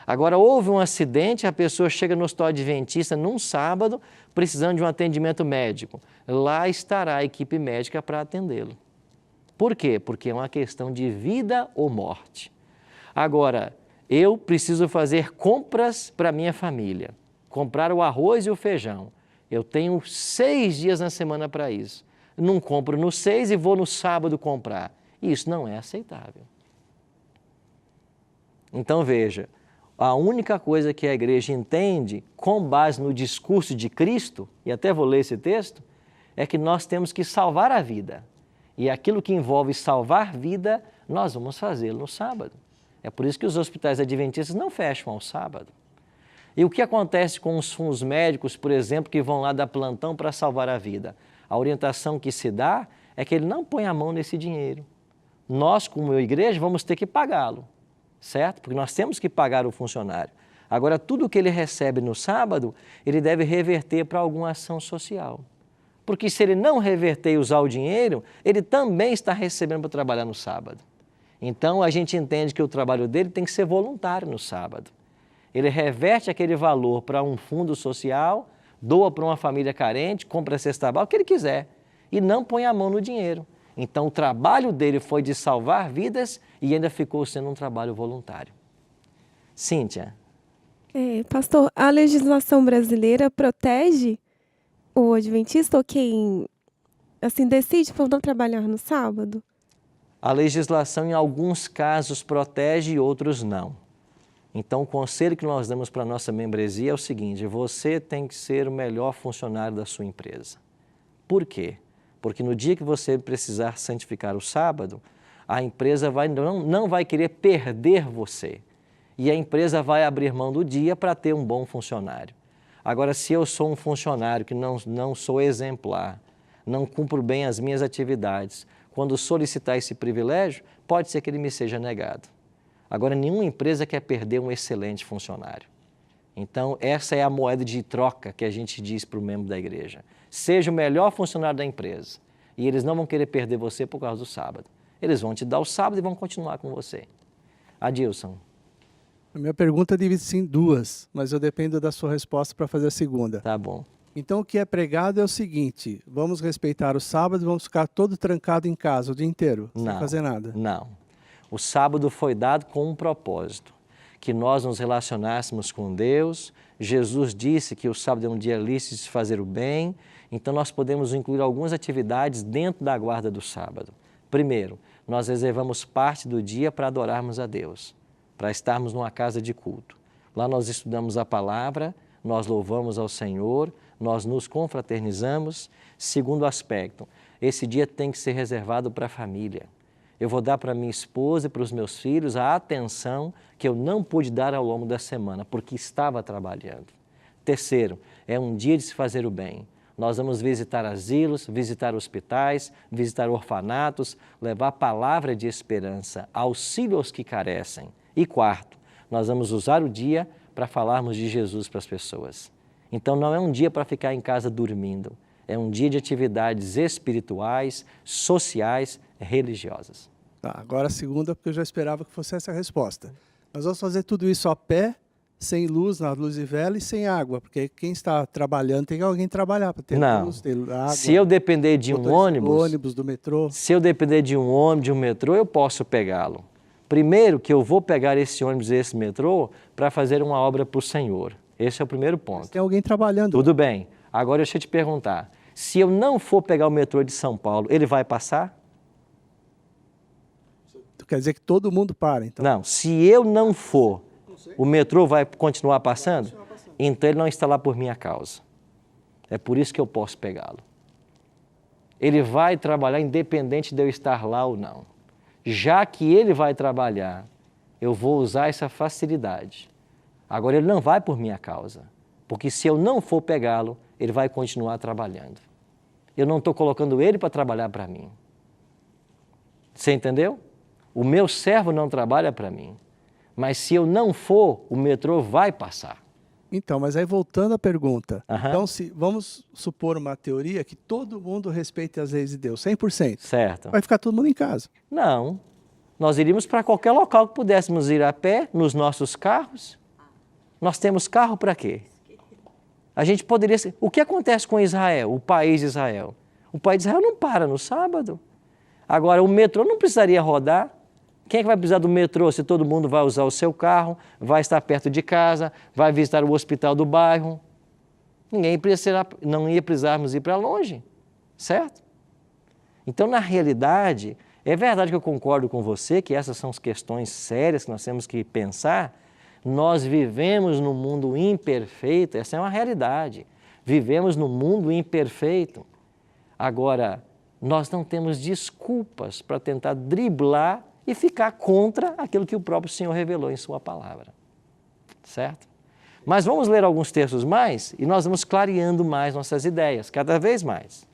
Agora, houve um acidente, a pessoa chega no Hospital Adventista num sábado, precisando de um atendimento médico. Lá estará a equipe médica para atendê-lo. Por quê? Porque é uma questão de vida ou morte. Agora, eu preciso fazer compras para minha família, comprar o arroz e o feijão. Eu tenho 6 dias na semana para isso. Não compro no 6 e vou no sábado comprar. Isso não é aceitável. Então veja, a única coisa que a igreja entende, com base no discurso de Cristo, e até vou ler esse texto, é que nós temos que salvar a vida. E aquilo que envolve salvar vida, nós vamos fazê-lo no sábado. É por isso que os hospitais adventistas não fecham ao sábado. E o que acontece com os médicos, por exemplo, que vão lá dar plantão para salvar a vida? A orientação que se dá é que ele não põe a mão nesse dinheiro. Nós, como igreja, vamos ter que pagá-lo, certo? Porque nós temos que pagar o funcionário. Agora, tudo que ele recebe no sábado, ele deve reverter para alguma ação social. Porque se ele não reverter e usar o dinheiro, ele também está recebendo para trabalhar no sábado. Então, a gente entende que o trabalho dele tem que ser voluntário no sábado. Ele reverte aquele valor para um fundo social, doa para uma família carente, compra cesta básica, o que ele quiser, e não põe a mão no dinheiro. Então, o trabalho dele foi de salvar vidas e ainda ficou sendo um trabalho voluntário. Cíntia. Pastor, a legislação brasileira protege o adventista ou quem decide por não trabalhar no sábado? A legislação, em alguns casos, protege e outros não. Então, o conselho que nós damos para a nossa membresia é o seguinte: você tem que ser o melhor funcionário da sua empresa. Por quê? Porque no dia que você precisar santificar o sábado, a empresa não vai querer perder você. E a empresa vai abrir mão do dia para ter um bom funcionário. Agora, se eu sou um funcionário que não sou exemplar, não cumpro bem as minhas atividades, quando solicitar esse privilégio, pode ser que ele me seja negado. Agora, nenhuma empresa quer perder um excelente funcionário. Então, essa é a moeda de troca que a gente diz para o membro da igreja. Seja o melhor funcionário da empresa e eles não vão querer perder você por causa do sábado. Eles vão te dar o sábado e vão continuar com você. Adilson. A minha pergunta divide-se em duas, mas eu dependo da sua resposta para fazer a segunda. Tá bom. Então, o que é pregado é o seguinte: vamos respeitar o sábado, vamos ficar todo trancado em casa o dia inteiro, sem fazer nada. Não. O sábado foi dado com um propósito, que nós nos relacionássemos com Deus. Jesus disse que o sábado é um dia lícito de se fazer o bem, então nós podemos incluir algumas atividades dentro da guarda do sábado. Primeiro, nós reservamos parte do dia para adorarmos a Deus, para estarmos numa casa de culto. Lá nós estudamos a palavra, nós louvamos ao Senhor, nós nos confraternizamos. Segundo aspecto, esse dia tem que ser reservado para a família. Eu vou dar para minha esposa e para os meus filhos a atenção que eu não pude dar ao longo da semana, porque estava trabalhando. Terceiro, é um dia de se fazer o bem. Nós vamos visitar asilos, visitar hospitais, visitar orfanatos, levar palavra de esperança, auxílio aos que carecem. E quarto, nós vamos usar o dia para falarmos de Jesus para as pessoas. Então não é um dia para ficar em casa dormindo, é um dia de atividades espirituais, sociais, religiosas. Tá, agora a segunda, porque eu já esperava que fosse essa a resposta. Nós vamos fazer tudo isso a pé, sem luz, na luz e vela e sem água, porque quem está trabalhando tem alguém trabalhar para ter luz, ter água. Se eu depender de um ônibus, do metrô. Se eu depender de um ônibus, de um metrô, eu posso pegá-lo. Primeiro que eu vou pegar esse ônibus e esse metrô para fazer uma obra para o Senhor. Esse é o primeiro ponto. Mas tem alguém trabalhando. Tudo bem. Agora deixa eu te perguntar. Se eu não for pegar o metrô de São Paulo, ele vai passar? Quer dizer que todo mundo para, então? Não. Se eu não for, o metrô vai continuar passando? Então ele não está lá por minha causa. É por isso que eu posso pegá-lo. Ele vai trabalhar independente de eu estar lá ou não. Já que ele vai trabalhar, eu vou usar essa facilidade. Agora, ele não vai por minha causa, porque se eu não for pegá-lo, ele vai continuar trabalhando. Eu não estou colocando ele para trabalhar para mim. Você entendeu? O meu servo não trabalha para mim, mas se eu não for, o metrô vai passar. Então, mas aí voltando à pergunta, então vamos supor uma teoria que todo mundo respeite as leis de Deus, 100%. Certo. Vai ficar todo mundo em casa. Não. Nós iríamos para qualquer local que pudéssemos ir a pé, nos nossos carros. Nós temos carro para quê? A gente poderia... O que acontece com Israel, o país de Israel? O país de Israel não para no sábado. Agora, o metrô não precisaria rodar. Quem é que vai precisar do metrô se todo mundo vai usar o seu carro, vai estar perto de casa, vai visitar o hospital do bairro? Não ia precisarmos ir para longe, certo? Então, na realidade, é verdade que eu concordo com você que essas são as questões sérias que nós temos que pensar. Nós vivemos num mundo imperfeito, essa é uma realidade. Vivemos num mundo imperfeito. Agora, nós não temos desculpas para tentar driblar e ficar contra aquilo que o próprio Senhor revelou em sua palavra, certo? Mas vamos ler alguns textos mais e nós vamos clareando mais nossas ideias, cada vez mais.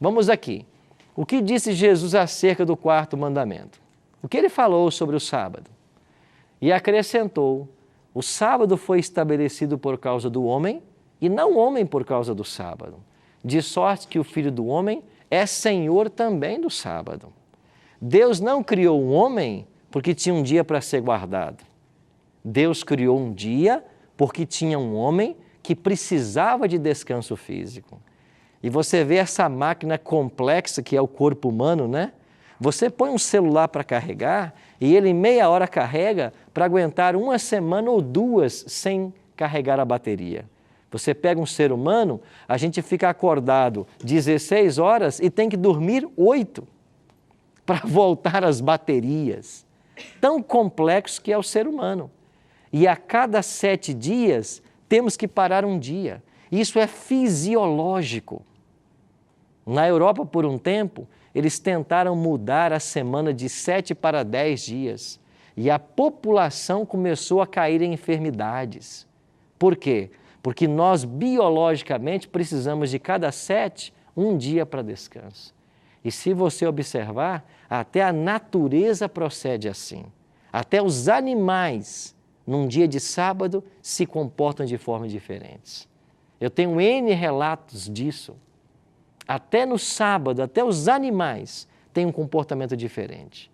Vamos aqui. O que disse Jesus acerca do quarto mandamento? O que ele falou sobre o sábado? E acrescentou, o sábado foi estabelecido por causa do homem e não o homem por causa do sábado, de sorte que o Filho do Homem é Senhor também do sábado. Deus não criou um homem porque tinha um dia para ser guardado. Deus criou um dia porque tinha um homem que precisava de descanso físico. E você vê essa máquina complexa que é o corpo humano, né? Você põe um celular para carregar e ele em meia hora carrega para aguentar uma semana ou duas sem carregar a bateria. Você pega um ser humano, a gente fica acordado 16 horas e tem que dormir 8 para voltar às baterias. Tão complexo que é o ser humano. E a cada 7 dias temos que parar um dia. Isso é fisiológico. Na Europa, por um tempo, eles tentaram mudar a semana de 7 para 10 dias e a população começou a cair em enfermidades. Por quê? Porque nós biologicamente precisamos de cada 7, um dia para descanso. E se você observar, até a natureza procede assim. Até os animais, num dia de sábado, se comportam de formas diferentes. Eu tenho N relatos disso. Até no sábado, até os animais têm um comportamento diferente.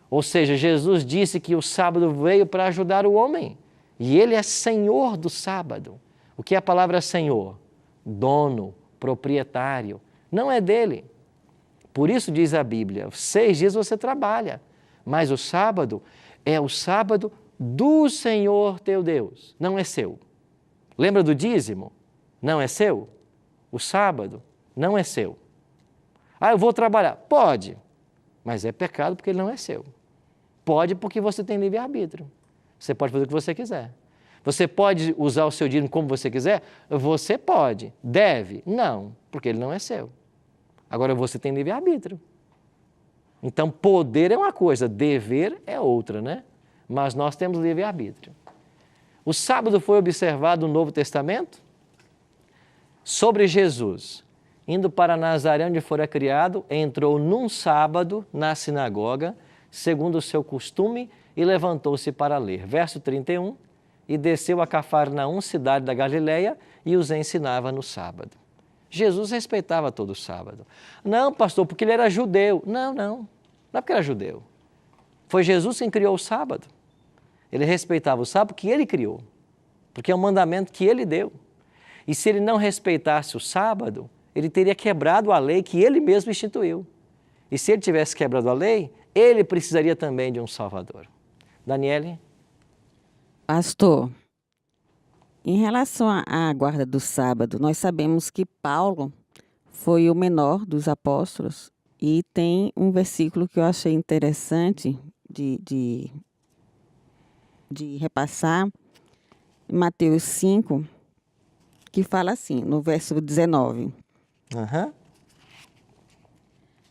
Ou seja, Jesus disse que o sábado veio para ajudar o homem. E Ele é Senhor do sábado. O que é a palavra Senhor? Dono, proprietário. Não é dele. Por isso diz a Bíblia, 6 dias você trabalha, mas o sábado é o sábado do Senhor teu Deus, não é seu. Lembra do dízimo? Não é seu. O sábado não é seu. Ah, eu vou trabalhar. Pode, mas é pecado porque ele não é seu. Pode porque você tem livre-arbítrio. Você pode fazer o que você quiser. Você pode usar o seu dízimo como você quiser? Você pode. Deve? Não, porque ele não é seu. Agora você tem livre-arbítrio. Então, poder é uma coisa, dever é outra, né? Mas nós temos livre-arbítrio. O sábado foi observado no Novo Testamento sobre Jesus. Indo para Nazaré, onde fora criado, entrou num sábado na sinagoga, segundo o seu costume, e levantou-se para ler. Verso 31, e desceu a Cafarnaum, cidade da Galileia, e os ensinava no sábado. Jesus respeitava todo o sábado. Não, pastor, porque ele era judeu. Não é porque era judeu. Foi Jesus quem criou o sábado. Ele respeitava o sábado que ele criou, porque é um mandamento que ele deu. E se ele não respeitasse o sábado, ele teria quebrado a lei que ele mesmo instituiu. E se ele tivesse quebrado a lei, ele precisaria também de um Salvador. Daniele? Pastor, em relação à guarda do sábado, nós sabemos que Paulo foi o menor dos apóstolos e tem um versículo que eu achei interessante de repassar, em Mateus 5, que fala assim, no verso 19.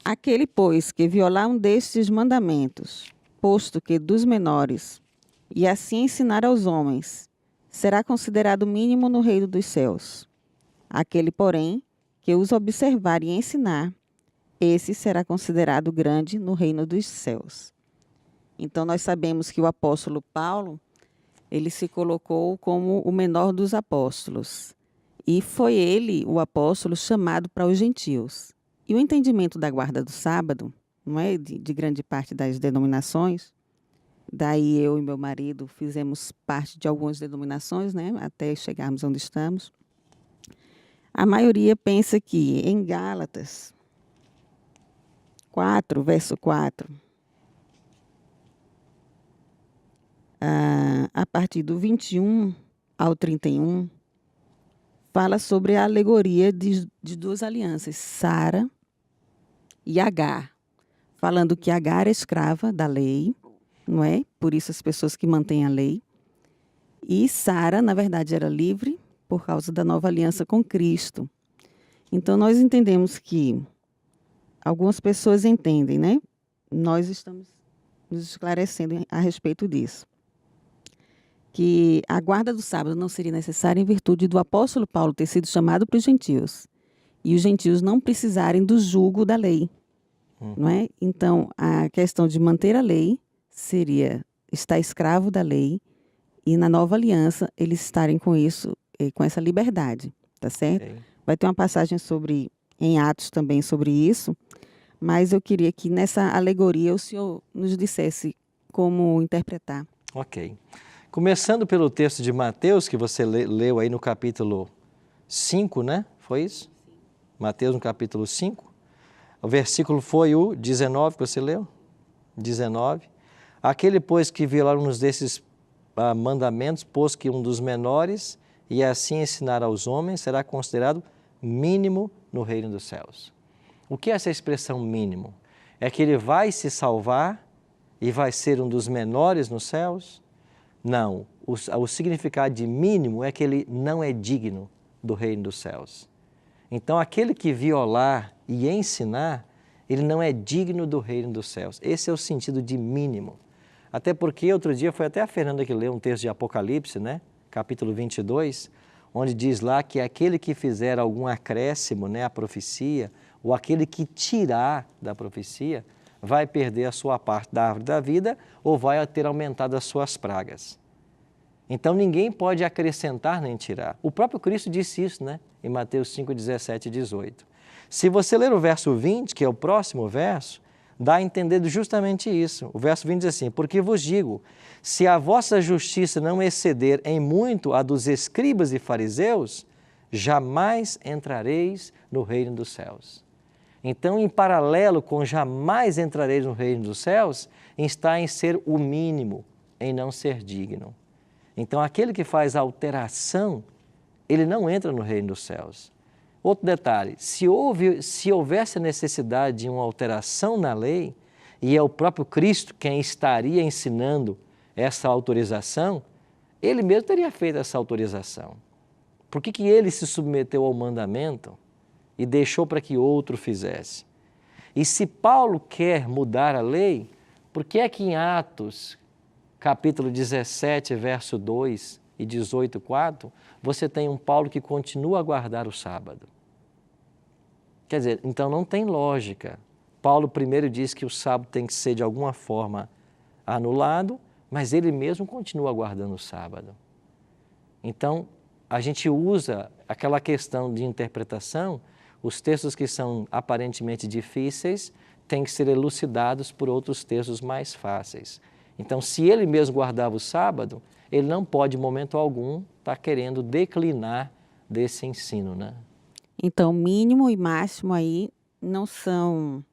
Aquele, pois, que violar um destes mandamentos, posto que dos menores, e assim ensinar aos homens, será considerado mínimo no reino dos céus. Aquele, porém, que os observar e ensinar, esse será considerado grande no reino dos céus. Então, nós sabemos que o apóstolo Paulo, ele se colocou como o menor dos apóstolos. E foi ele, o apóstolo, chamado para os gentios. E o entendimento da guarda do sábado, não é, de grande parte das denominações, daí eu e meu marido fizemos parte de algumas denominações, né, até chegarmos onde estamos. A maioria pensa que em Gálatas 4, verso 4, a partir do 21 ao 31, fala sobre a alegoria de duas alianças, Sara e Agar, falando que Agar é escrava da lei, não é? Por isso as pessoas que mantêm a lei. E Sara, na verdade, era livre por causa da nova aliança com Cristo. Então, nós entendemos que algumas pessoas entendem, né? Nós estamos nos esclarecendo a respeito disso. Que a guarda do sábado não seria necessária em virtude do apóstolo Paulo ter sido chamado para os gentios. E os gentios não precisarem do jugo da lei. Não é? Então, a questão de manter a lei seria estar escravo da lei e na nova aliança eles estarem com isso, com essa liberdade, tá certo? Okay. Vai ter uma passagem em Atos também sobre isso, mas eu queria que nessa alegoria o senhor nos dissesse como interpretar. Ok. Começando pelo texto de Mateus, que você leu aí no capítulo 5, né? Foi isso? Mateus no capítulo 5. O versículo foi o 19 que você leu? 19. Aquele, pois, que violar um desses mandamentos, pôs que um dos menores, e assim ensinar aos homens, será considerado mínimo no reino dos céus. O que é essa expressão mínimo? É que ele vai se salvar e vai ser um dos menores nos céus? Não. O significado de mínimo é que ele não é digno do reino dos céus. Então, aquele que violar e ensinar, ele não é digno do reino dos céus. Esse é o sentido de mínimo. Até porque outro dia foi até a Fernanda que leu um texto de Apocalipse, né? Capítulo 22, onde diz lá que aquele que fizer algum acréscimo, né, à profecia, ou aquele que tirar da profecia, vai perder a sua parte da árvore da vida ou vai ter aumentado as suas pragas. Então ninguém pode acrescentar nem tirar. O próprio Cristo disse isso, né? Em Mateus 5, 17 e 18. Se você ler o verso 20, que é o próximo verso, dá a entender justamente isso. O verso 20 diz assim: porque vos digo, se a vossa justiça não exceder em muito a dos escribas e fariseus, jamais entrareis no reino dos céus. Então, em paralelo com jamais entrareis no reino dos céus, está em ser o mínimo, em não ser digno. Então, aquele que faz alteração, ele não entra no reino dos céus. Outro detalhe, se houvesse necessidade de uma alteração na lei, e é o próprio Cristo quem estaria ensinando essa autorização, ele mesmo teria feito essa autorização. Por que ele se submeteu ao mandamento e deixou para que outro fizesse? E se Paulo quer mudar a lei, por que é que em Atos, capítulo 17, verso 2 e 18, 4, você tem um Paulo que continua a guardar o sábado? Quer dizer, então não tem lógica. Paulo primeiro diz que o sábado tem que ser de alguma forma anulado, mas ele mesmo continua guardando o sábado. Então, a gente usa aquela questão de interpretação, os textos que são aparentemente difíceis têm que ser elucidados por outros textos mais fáceis. Então, se ele mesmo guardava o sábado, ele não pode, em momento algum, estar querendo declinar desse ensino, né? Então, mínimo e máximo aí não são...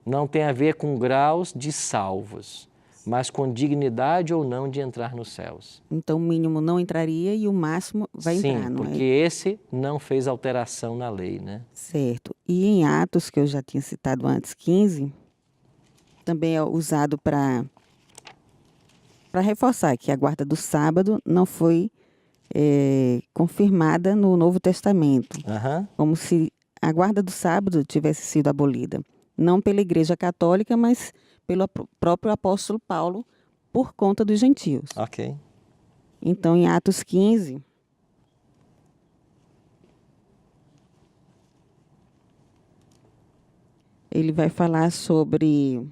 Não tem a ver com graus de salvos, mas com dignidade ou não de entrar nos céus. Então, o mínimo não entraria e o máximo vai entrar, não é? Sim, porque esse não fez alteração na lei, né? Certo. E em Atos, que eu já tinha citado antes, 15, também é usado para reforçar que a guarda do sábado não foi confirmada no Novo Testamento, como se a guarda do sábado tivesse sido abolida, não pela Igreja Católica, mas pelo próprio apóstolo Paulo, por conta dos gentios. Ok. Então, em Atos 15, ele vai falar sobre,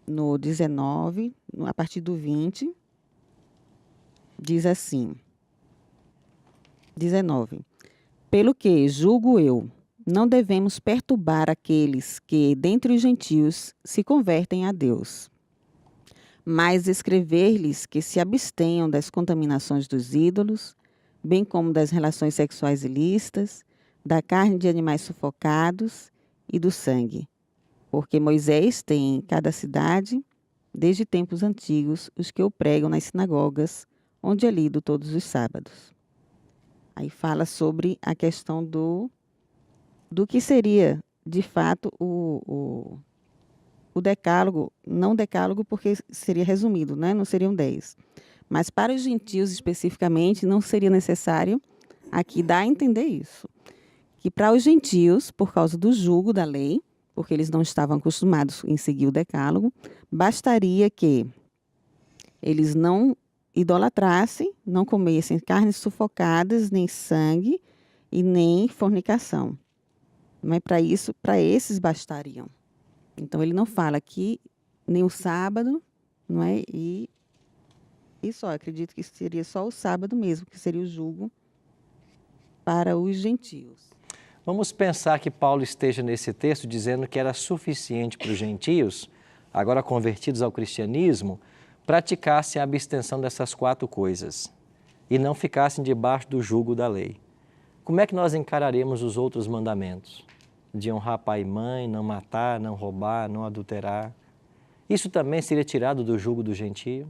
no 19, a partir do 20, diz assim, 19. Pelo que, julgo eu, não devemos perturbar aqueles que, dentre os gentios, se convertem a Deus, mas escrever-lhes que se abstenham das contaminações dos ídolos, bem como das relações sexuais ilícitas, da carne de animais sufocados e do sangue. Porque Moisés tem em cada cidade, desde tempos antigos, os que o pregam nas sinagogas, onde é lido todos os sábados. Aí fala sobre a questão do que seria, de fato, o decálogo, não decálogo porque seria resumido, né? Não seriam 10. Mas para os gentios especificamente, não seria necessário, aqui dá a entender isso, que para os gentios, por causa do jugo da lei, porque eles não estavam acostumados em seguir o decálogo, bastaria que eles não idolatrassem, não comessem carnes sufocadas, nem sangue e nem fornicação. Mas para esses bastariam. Então ele não fala aqui nem o sábado, não é? E só, acredito que seria só o sábado mesmo, que seria o jugo para os gentios. Vamos pensar que Paulo esteja nesse texto dizendo que era suficiente para os gentios, agora convertidos ao cristianismo, praticassem a abstenção dessas 4 coisas e não ficassem debaixo do jugo da lei. Como é que nós encararemos os outros mandamentos? De honrar pai e mãe, não matar, não roubar, não adulterar. Isso também seria tirado do jugo do gentio?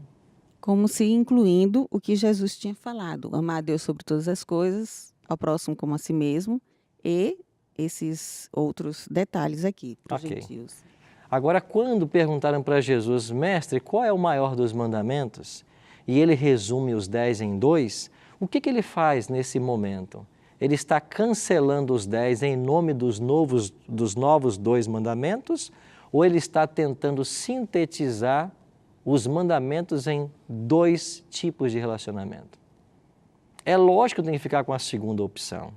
Como se incluindo o que Jesus tinha falado, amar a Deus sobre todas as coisas, ao próximo como a si mesmo, e esses outros detalhes aqui para os gentios. Agora, quando perguntaram para Jesus, mestre, qual é o maior dos mandamentos? E ele resume os 10 em 2, o que ele faz nesse momento? Ele está cancelando os 10 em nome dos novos 2 mandamentos, ou ele está tentando sintetizar os mandamentos em 2 tipos de relacionamento? É lógico que tem que ficar com a segunda opção.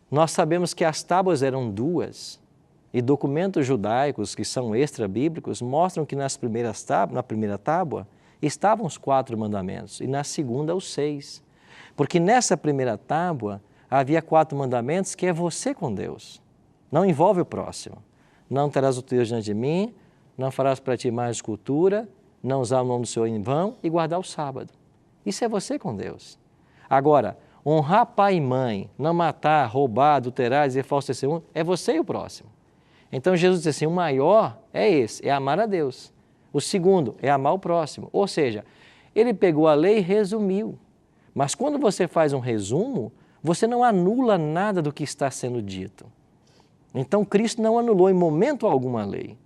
Nós sabemos que as tábuas eram 2, e documentos judaicos, que são extra-bíblicos, mostram que na primeira tábua estavam os 4 mandamentos, e na segunda os 6. Porque nessa primeira tábua havia 4 mandamentos que é você com Deus. Não envolve o próximo. Não terás o teu Deus diante de mim, não farás para ti mais escultura, não usar o nome do Senhor em vão e guardar o sábado. Isso é você com Deus. Agora, honrar pai e mãe, não matar, roubar, adulterar, dizer falso testemunho, é você e o próximo. Então Jesus diz assim, o maior é esse, é amar a Deus. O segundo é amar o próximo. Ou seja, ele pegou a lei e resumiu. Mas quando você faz um resumo, você não anula nada do que está sendo dito. Então Cristo não anulou em momento algum a lei.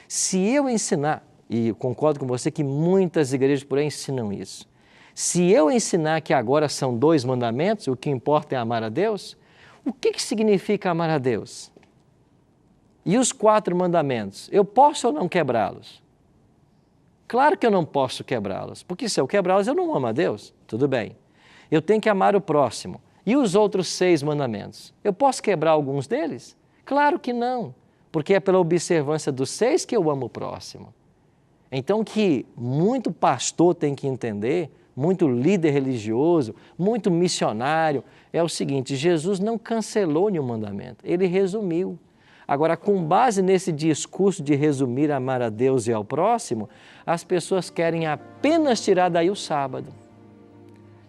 Se eu ensinar, e concordo com você que muitas igrejas por aí ensinam isso, se eu ensinar que agora são 2 mandamentos, o que importa é amar a Deus, o que significa amar a Deus? E os 4 mandamentos, eu posso ou não quebrá-los? Claro que eu não posso quebrá-los, porque se eu quebrá-los eu não amo a Deus, tudo bem. Eu tenho que amar o próximo. E os outros 6 mandamentos? Eu posso quebrar alguns deles? Claro que não, porque é pela observância dos 6 que eu amo o próximo. Então, o que muito pastor tem que entender, muito líder religioso, muito missionário, é o seguinte, Jesus não cancelou nenhum mandamento, ele resumiu. Agora, com base nesse discurso de resumir amar a Deus e ao próximo, as pessoas querem apenas tirar daí o sábado.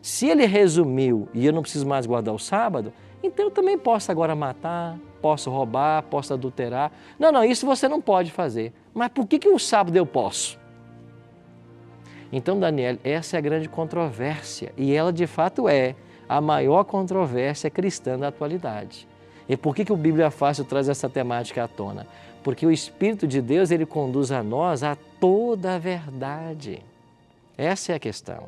Se ele resumiu e eu não preciso mais guardar o sábado, então eu também posso agora matar, posso roubar, posso adulterar. Não, isso você não pode fazer. Mas por que o sábado eu posso? Então, Daniel, essa é a grande controvérsia. E ela, de fato, é a maior controvérsia cristã da atualidade. E por que o Bíblia Fácil traz essa temática à tona? Porque o Espírito de Deus, ele conduz a nós a toda a verdade. Essa é a questão.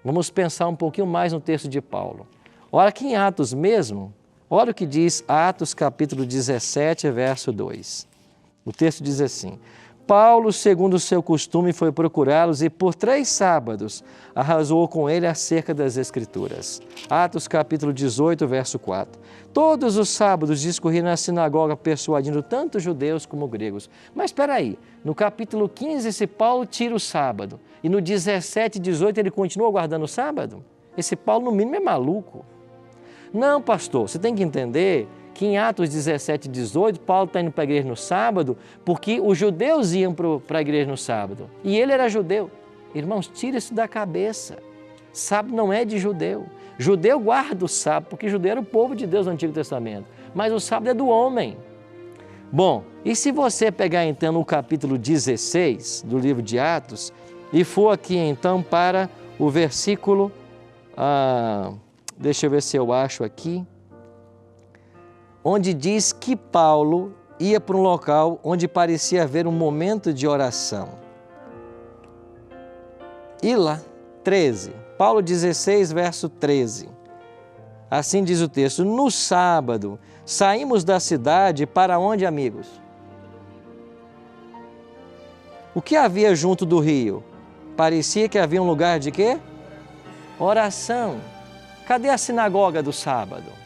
Vamos pensar um pouquinho mais no texto de Paulo. Olha aqui em Atos mesmo, olha o que diz Atos capítulo 17, verso 2. O texto diz assim, Paulo, segundo o seu costume, foi procurá-los e por 3 sábados arrasou com ele acerca das Escrituras. Atos capítulo 18, verso 4. Todos os sábados discorria na sinagoga persuadindo tanto judeus como gregos. Mas espera aí, no capítulo 15 esse Paulo tira o sábado e no 17 e 18 ele continua guardando o sábado? Esse Paulo no mínimo é maluco. Não, pastor, você tem que entender que em Atos 17 e 18, Paulo está indo para a igreja no sábado porque os judeus iam para a igreja no sábado. E ele era judeu. Irmãos, tira isso da cabeça. Sábado não é de judeu. Judeu guarda o sábado, porque judeu era o povo de Deus no Antigo Testamento. Mas o sábado é do homem. Bom, e se você pegar então no capítulo 16 do livro de Atos e for aqui então para o versículo, deixa eu ver se eu acho aqui, onde diz que Paulo ia para um local onde parecia haver um momento de oração. E lá, 13, Paulo 16, verso 13. Assim diz o texto, no sábado, saímos da cidade para onde, amigos? O que havia junto do rio? Parecia que havia um lugar de quê? Oração. Cadê a sinagoga do sábado?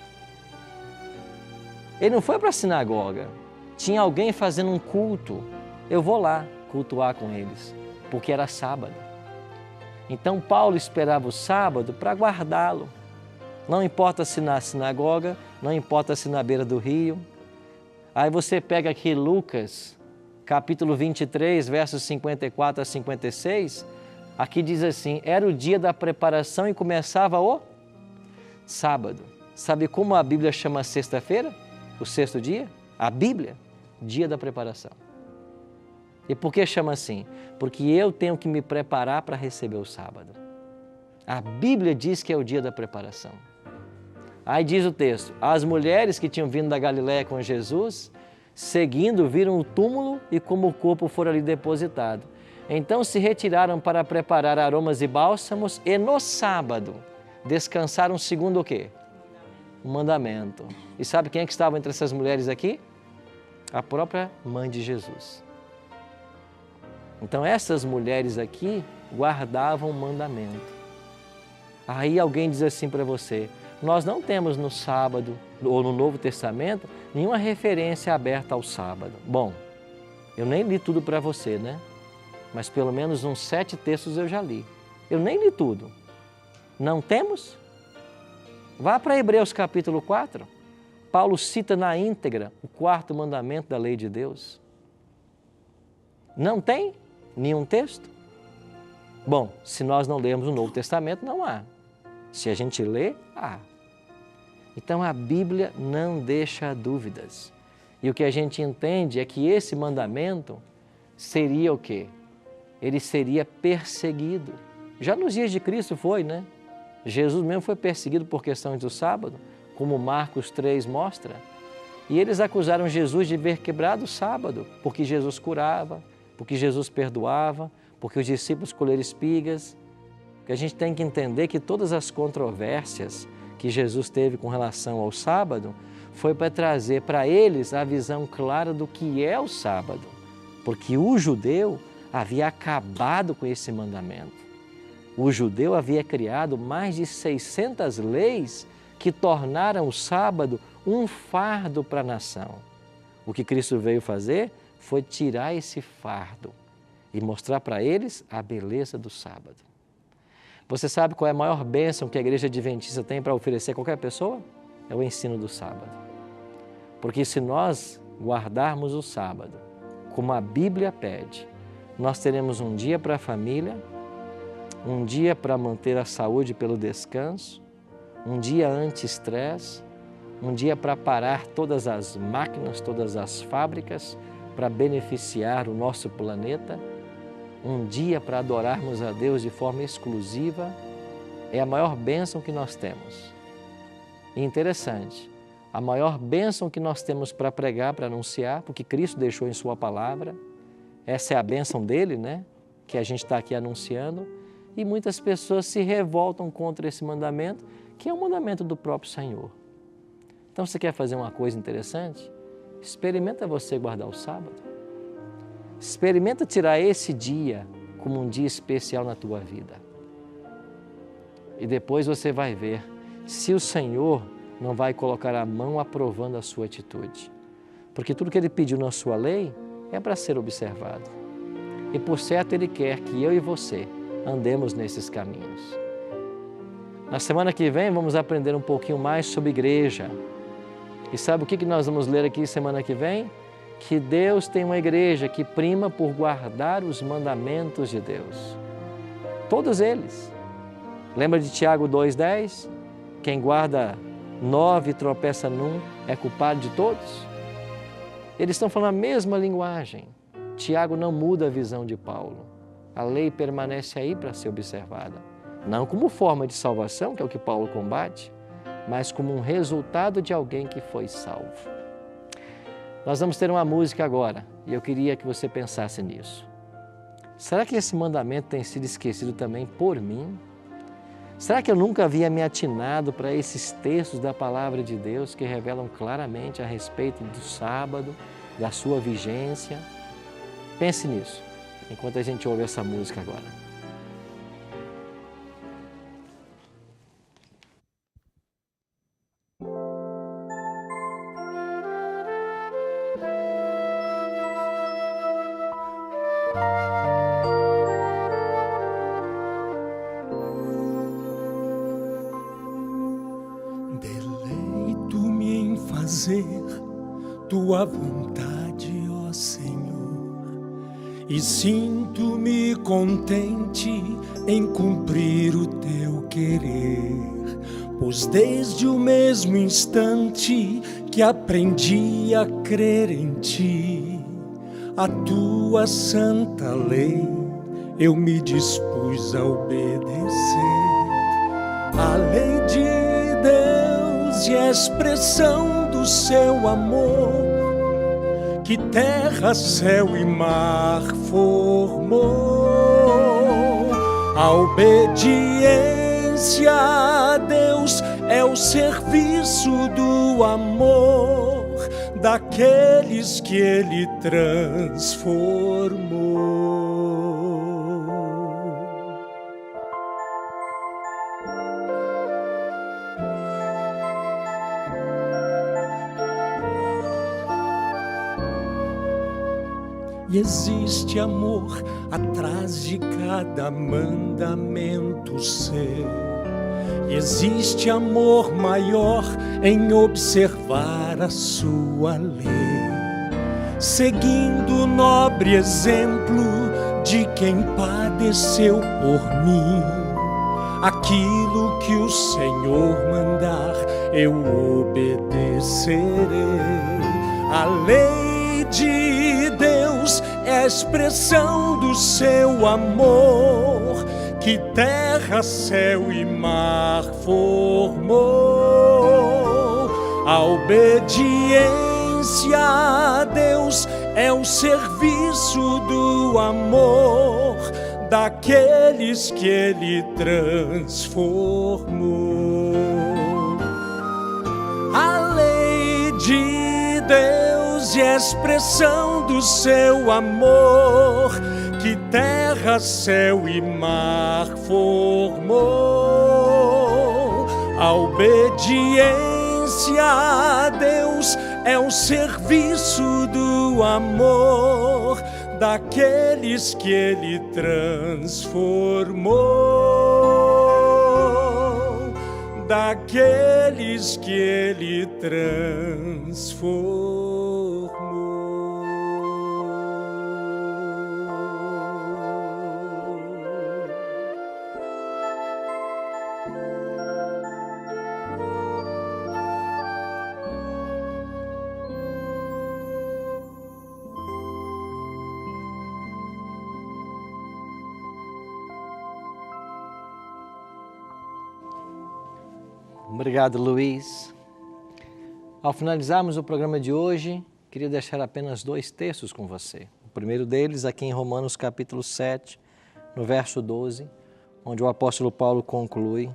Ele não foi para a sinagoga, tinha alguém fazendo um culto. Eu vou lá cultuar com eles, porque era sábado. Então Paulo esperava o sábado para guardá-lo. Não importa se na sinagoga, não importa se na beira do rio. Aí você pega aqui Lucas, capítulo 23, versos 54 a 56, aqui diz assim, era o dia da preparação e começava o sábado. Sabe como a Bíblia chama sexta-feira? O 6º dia? A Bíblia, dia da preparação. E por que chama assim? Porque eu tenho que me preparar para receber o sábado. A Bíblia diz que é o dia da preparação. Aí diz o texto, as mulheres que tinham vindo da Galiléia com Jesus, seguindo, viram o túmulo e como o corpo fora ali depositado. Então se retiraram para preparar aromas e bálsamos e no sábado descansaram segundo o quê? um mandamento. E sabe quem é que estava entre essas mulheres aqui? A própria mãe de Jesus. Então essas mulheres aqui guardavam o mandamento. Aí alguém diz assim para você, nós não temos no sábado ou no Novo Testamento nenhuma referência aberta ao sábado. Bom, eu nem li tudo para você, né? Mas pelo menos uns 7 textos eu já li. Eu nem li tudo. Não temos? Vá para Hebreus capítulo 4. Paulo cita na íntegra o 4º mandamento da lei de Deus. Não tem nenhum texto? Bom, se nós não lermos o Novo Testamento, não há. Se a gente lê, há. Então a Bíblia não deixa dúvidas. E o que a gente entende é que esse mandamento seria o quê? Ele seria perseguido. Já nos dias de Cristo foi, né? Jesus mesmo foi perseguido por questões do sábado, como Marcos 3 mostra. E eles acusaram Jesus de haver quebrado o sábado, porque Jesus curava, porque Jesus perdoava, porque os discípulos colheram espigas. Porque a gente tem que entender que todas as controvérsias que Jesus teve com relação ao sábado foi para trazer para eles a visão clara do que é o sábado. Porque o judeu havia acabado com esse mandamento. O judeu havia criado mais de 600 leis que tornaram o sábado um fardo para a nação. O que Cristo veio fazer foi tirar esse fardo e mostrar para eles a beleza do sábado. Você sabe qual é a maior bênção que a igreja adventista tem para oferecer a qualquer pessoa? É o ensino do sábado. Porque se nós guardarmos o sábado, como a Bíblia pede, nós teremos um dia para a família, um dia para manter a saúde pelo descanso, um dia anti-estresse, um dia para parar todas as máquinas, todas as fábricas, para beneficiar o nosso planeta, um dia para adorarmos a Deus de forma exclusiva, é a maior bênção que nós temos. E interessante, a maior bênção que nós temos para pregar, para anunciar, porque Cristo deixou em sua palavra, essa é a bênção dele, né? Que a gente está aqui anunciando, e muitas pessoas se revoltam contra esse mandamento, que é o mandamento do próprio Senhor. Então, você quer fazer uma coisa interessante? Experimenta você guardar o sábado. Experimenta tirar esse dia como um dia especial na tua vida. E depois você vai ver se o Senhor não vai colocar a mão aprovando a sua atitude. Porque tudo que Ele pediu na sua lei é para ser observado. E por certo Ele quer que eu e você andemos nesses caminhos. Na semana que vem vamos aprender um pouquinho mais sobre igreja. E sabe o que nós vamos ler aqui semana que vem? Que Deus tem uma igreja que prima por guardar os mandamentos de Deus. Todos eles. Lembra de Tiago 2,10? Quem guarda 9 e tropeça num é culpado de todos? Eles estão falando a mesma linguagem. Tiago não muda a visão de Paulo. A lei permanece aí para ser observada. Não como forma de salvação, que é o que Paulo combate, mas como um resultado de alguém que foi salvo. Nós vamos ter uma música agora e eu queria que você pensasse nisso. Será que esse mandamento tem sido esquecido também por mim? Será que eu nunca havia me atinado para esses textos da Palavra de Deus que revelam claramente a respeito do sábado, da sua vigência? Pense nisso, enquanto a gente ouve essa música agora. Deleito-me em fazer tua vontade, ó Senhor, e sinto-me contente em cumprir o teu querer, pois desde o mesmo instante que aprendi a crer em ti, a tua santa lei eu me dispus a obedecer. A lei de Deus e a expressão do seu amor, que terra, céu e mar formou. A obediência a Deus é é o serviço do amor daqueles que Ele transformou. E existe amor atrás de cada mandamento seu. E existe amor maior em observar a sua lei, seguindo o nobre exemplo de quem padeceu por mim. Aquilo que o Senhor mandar, eu obedecerei. A lei de Deus é a expressão do seu amor, que terra, céu e mar formou. A obediência a Deus é o serviço do amor daqueles que Ele transformou. A lei de Deus é a expressão do seu amor, que terra, céu e mar formou. A obediência a Deus é o serviço do amor daqueles que Ele transformou, daqueles que Ele transformou. Obrigado, Luiz. Ao finalizarmos o programa de hoje, queria deixar apenas 2 textos com você. O primeiro deles aqui em Romanos capítulo 7, no verso 12, onde o apóstolo Paulo conclui: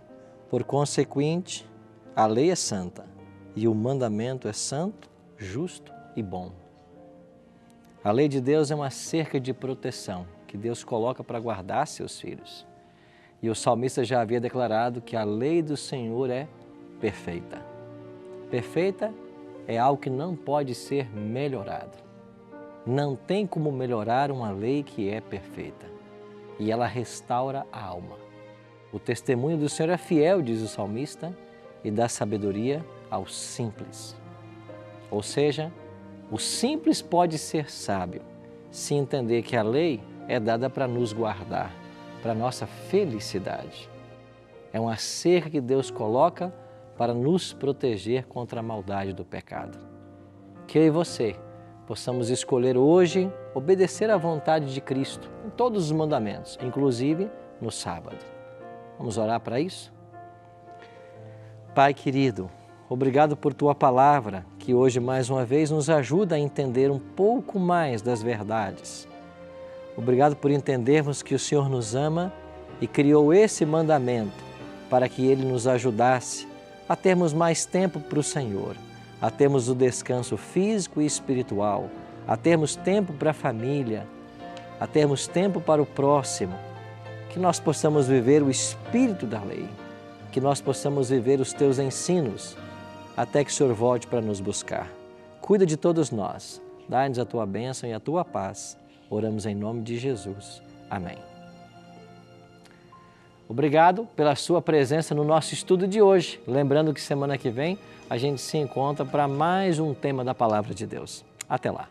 por consequente, a lei é santa e o mandamento é santo, justo e bom. A lei de Deus é uma cerca de proteção que Deus coloca para guardar seus filhos. E o salmista já havia declarado que a lei do Senhor é perfeita. Perfeita é algo que não pode ser melhorado. Não tem como melhorar uma lei que é perfeita. E ela restaura a alma. O testemunho do Senhor é fiel, diz o salmista, e dá sabedoria aos simples. Ou seja, o simples pode ser sábio se entender que a lei é dada para nos guardar, para nossa felicidade. É uma cerca que Deus coloca para nos proteger contra a maldade do pecado. Que eu e você possamos escolher hoje obedecer à vontade de Cristo em todos os mandamentos, inclusive no sábado. Vamos orar para isso? Pai querido, obrigado por Tua palavra, que hoje mais uma vez nos ajuda a entender um pouco mais das verdades. Obrigado por entendermos que o Senhor nos ama e criou esse mandamento para que Ele nos ajudasse a termos mais tempo para o Senhor, a termos o descanso físico e espiritual, a termos tempo para a família, a termos tempo para o próximo, que nós possamos viver o espírito da lei, que nós possamos viver os Teus ensinos, até que o Senhor volte para nos buscar. Cuida de todos nós, dá-nos a Tua bênção e a Tua paz. Oramos em nome de Jesus. Amém. Obrigado pela sua presença no nosso estudo de hoje. Lembrando que semana que vem a gente se encontra para mais um tema da Palavra de Deus. Até lá.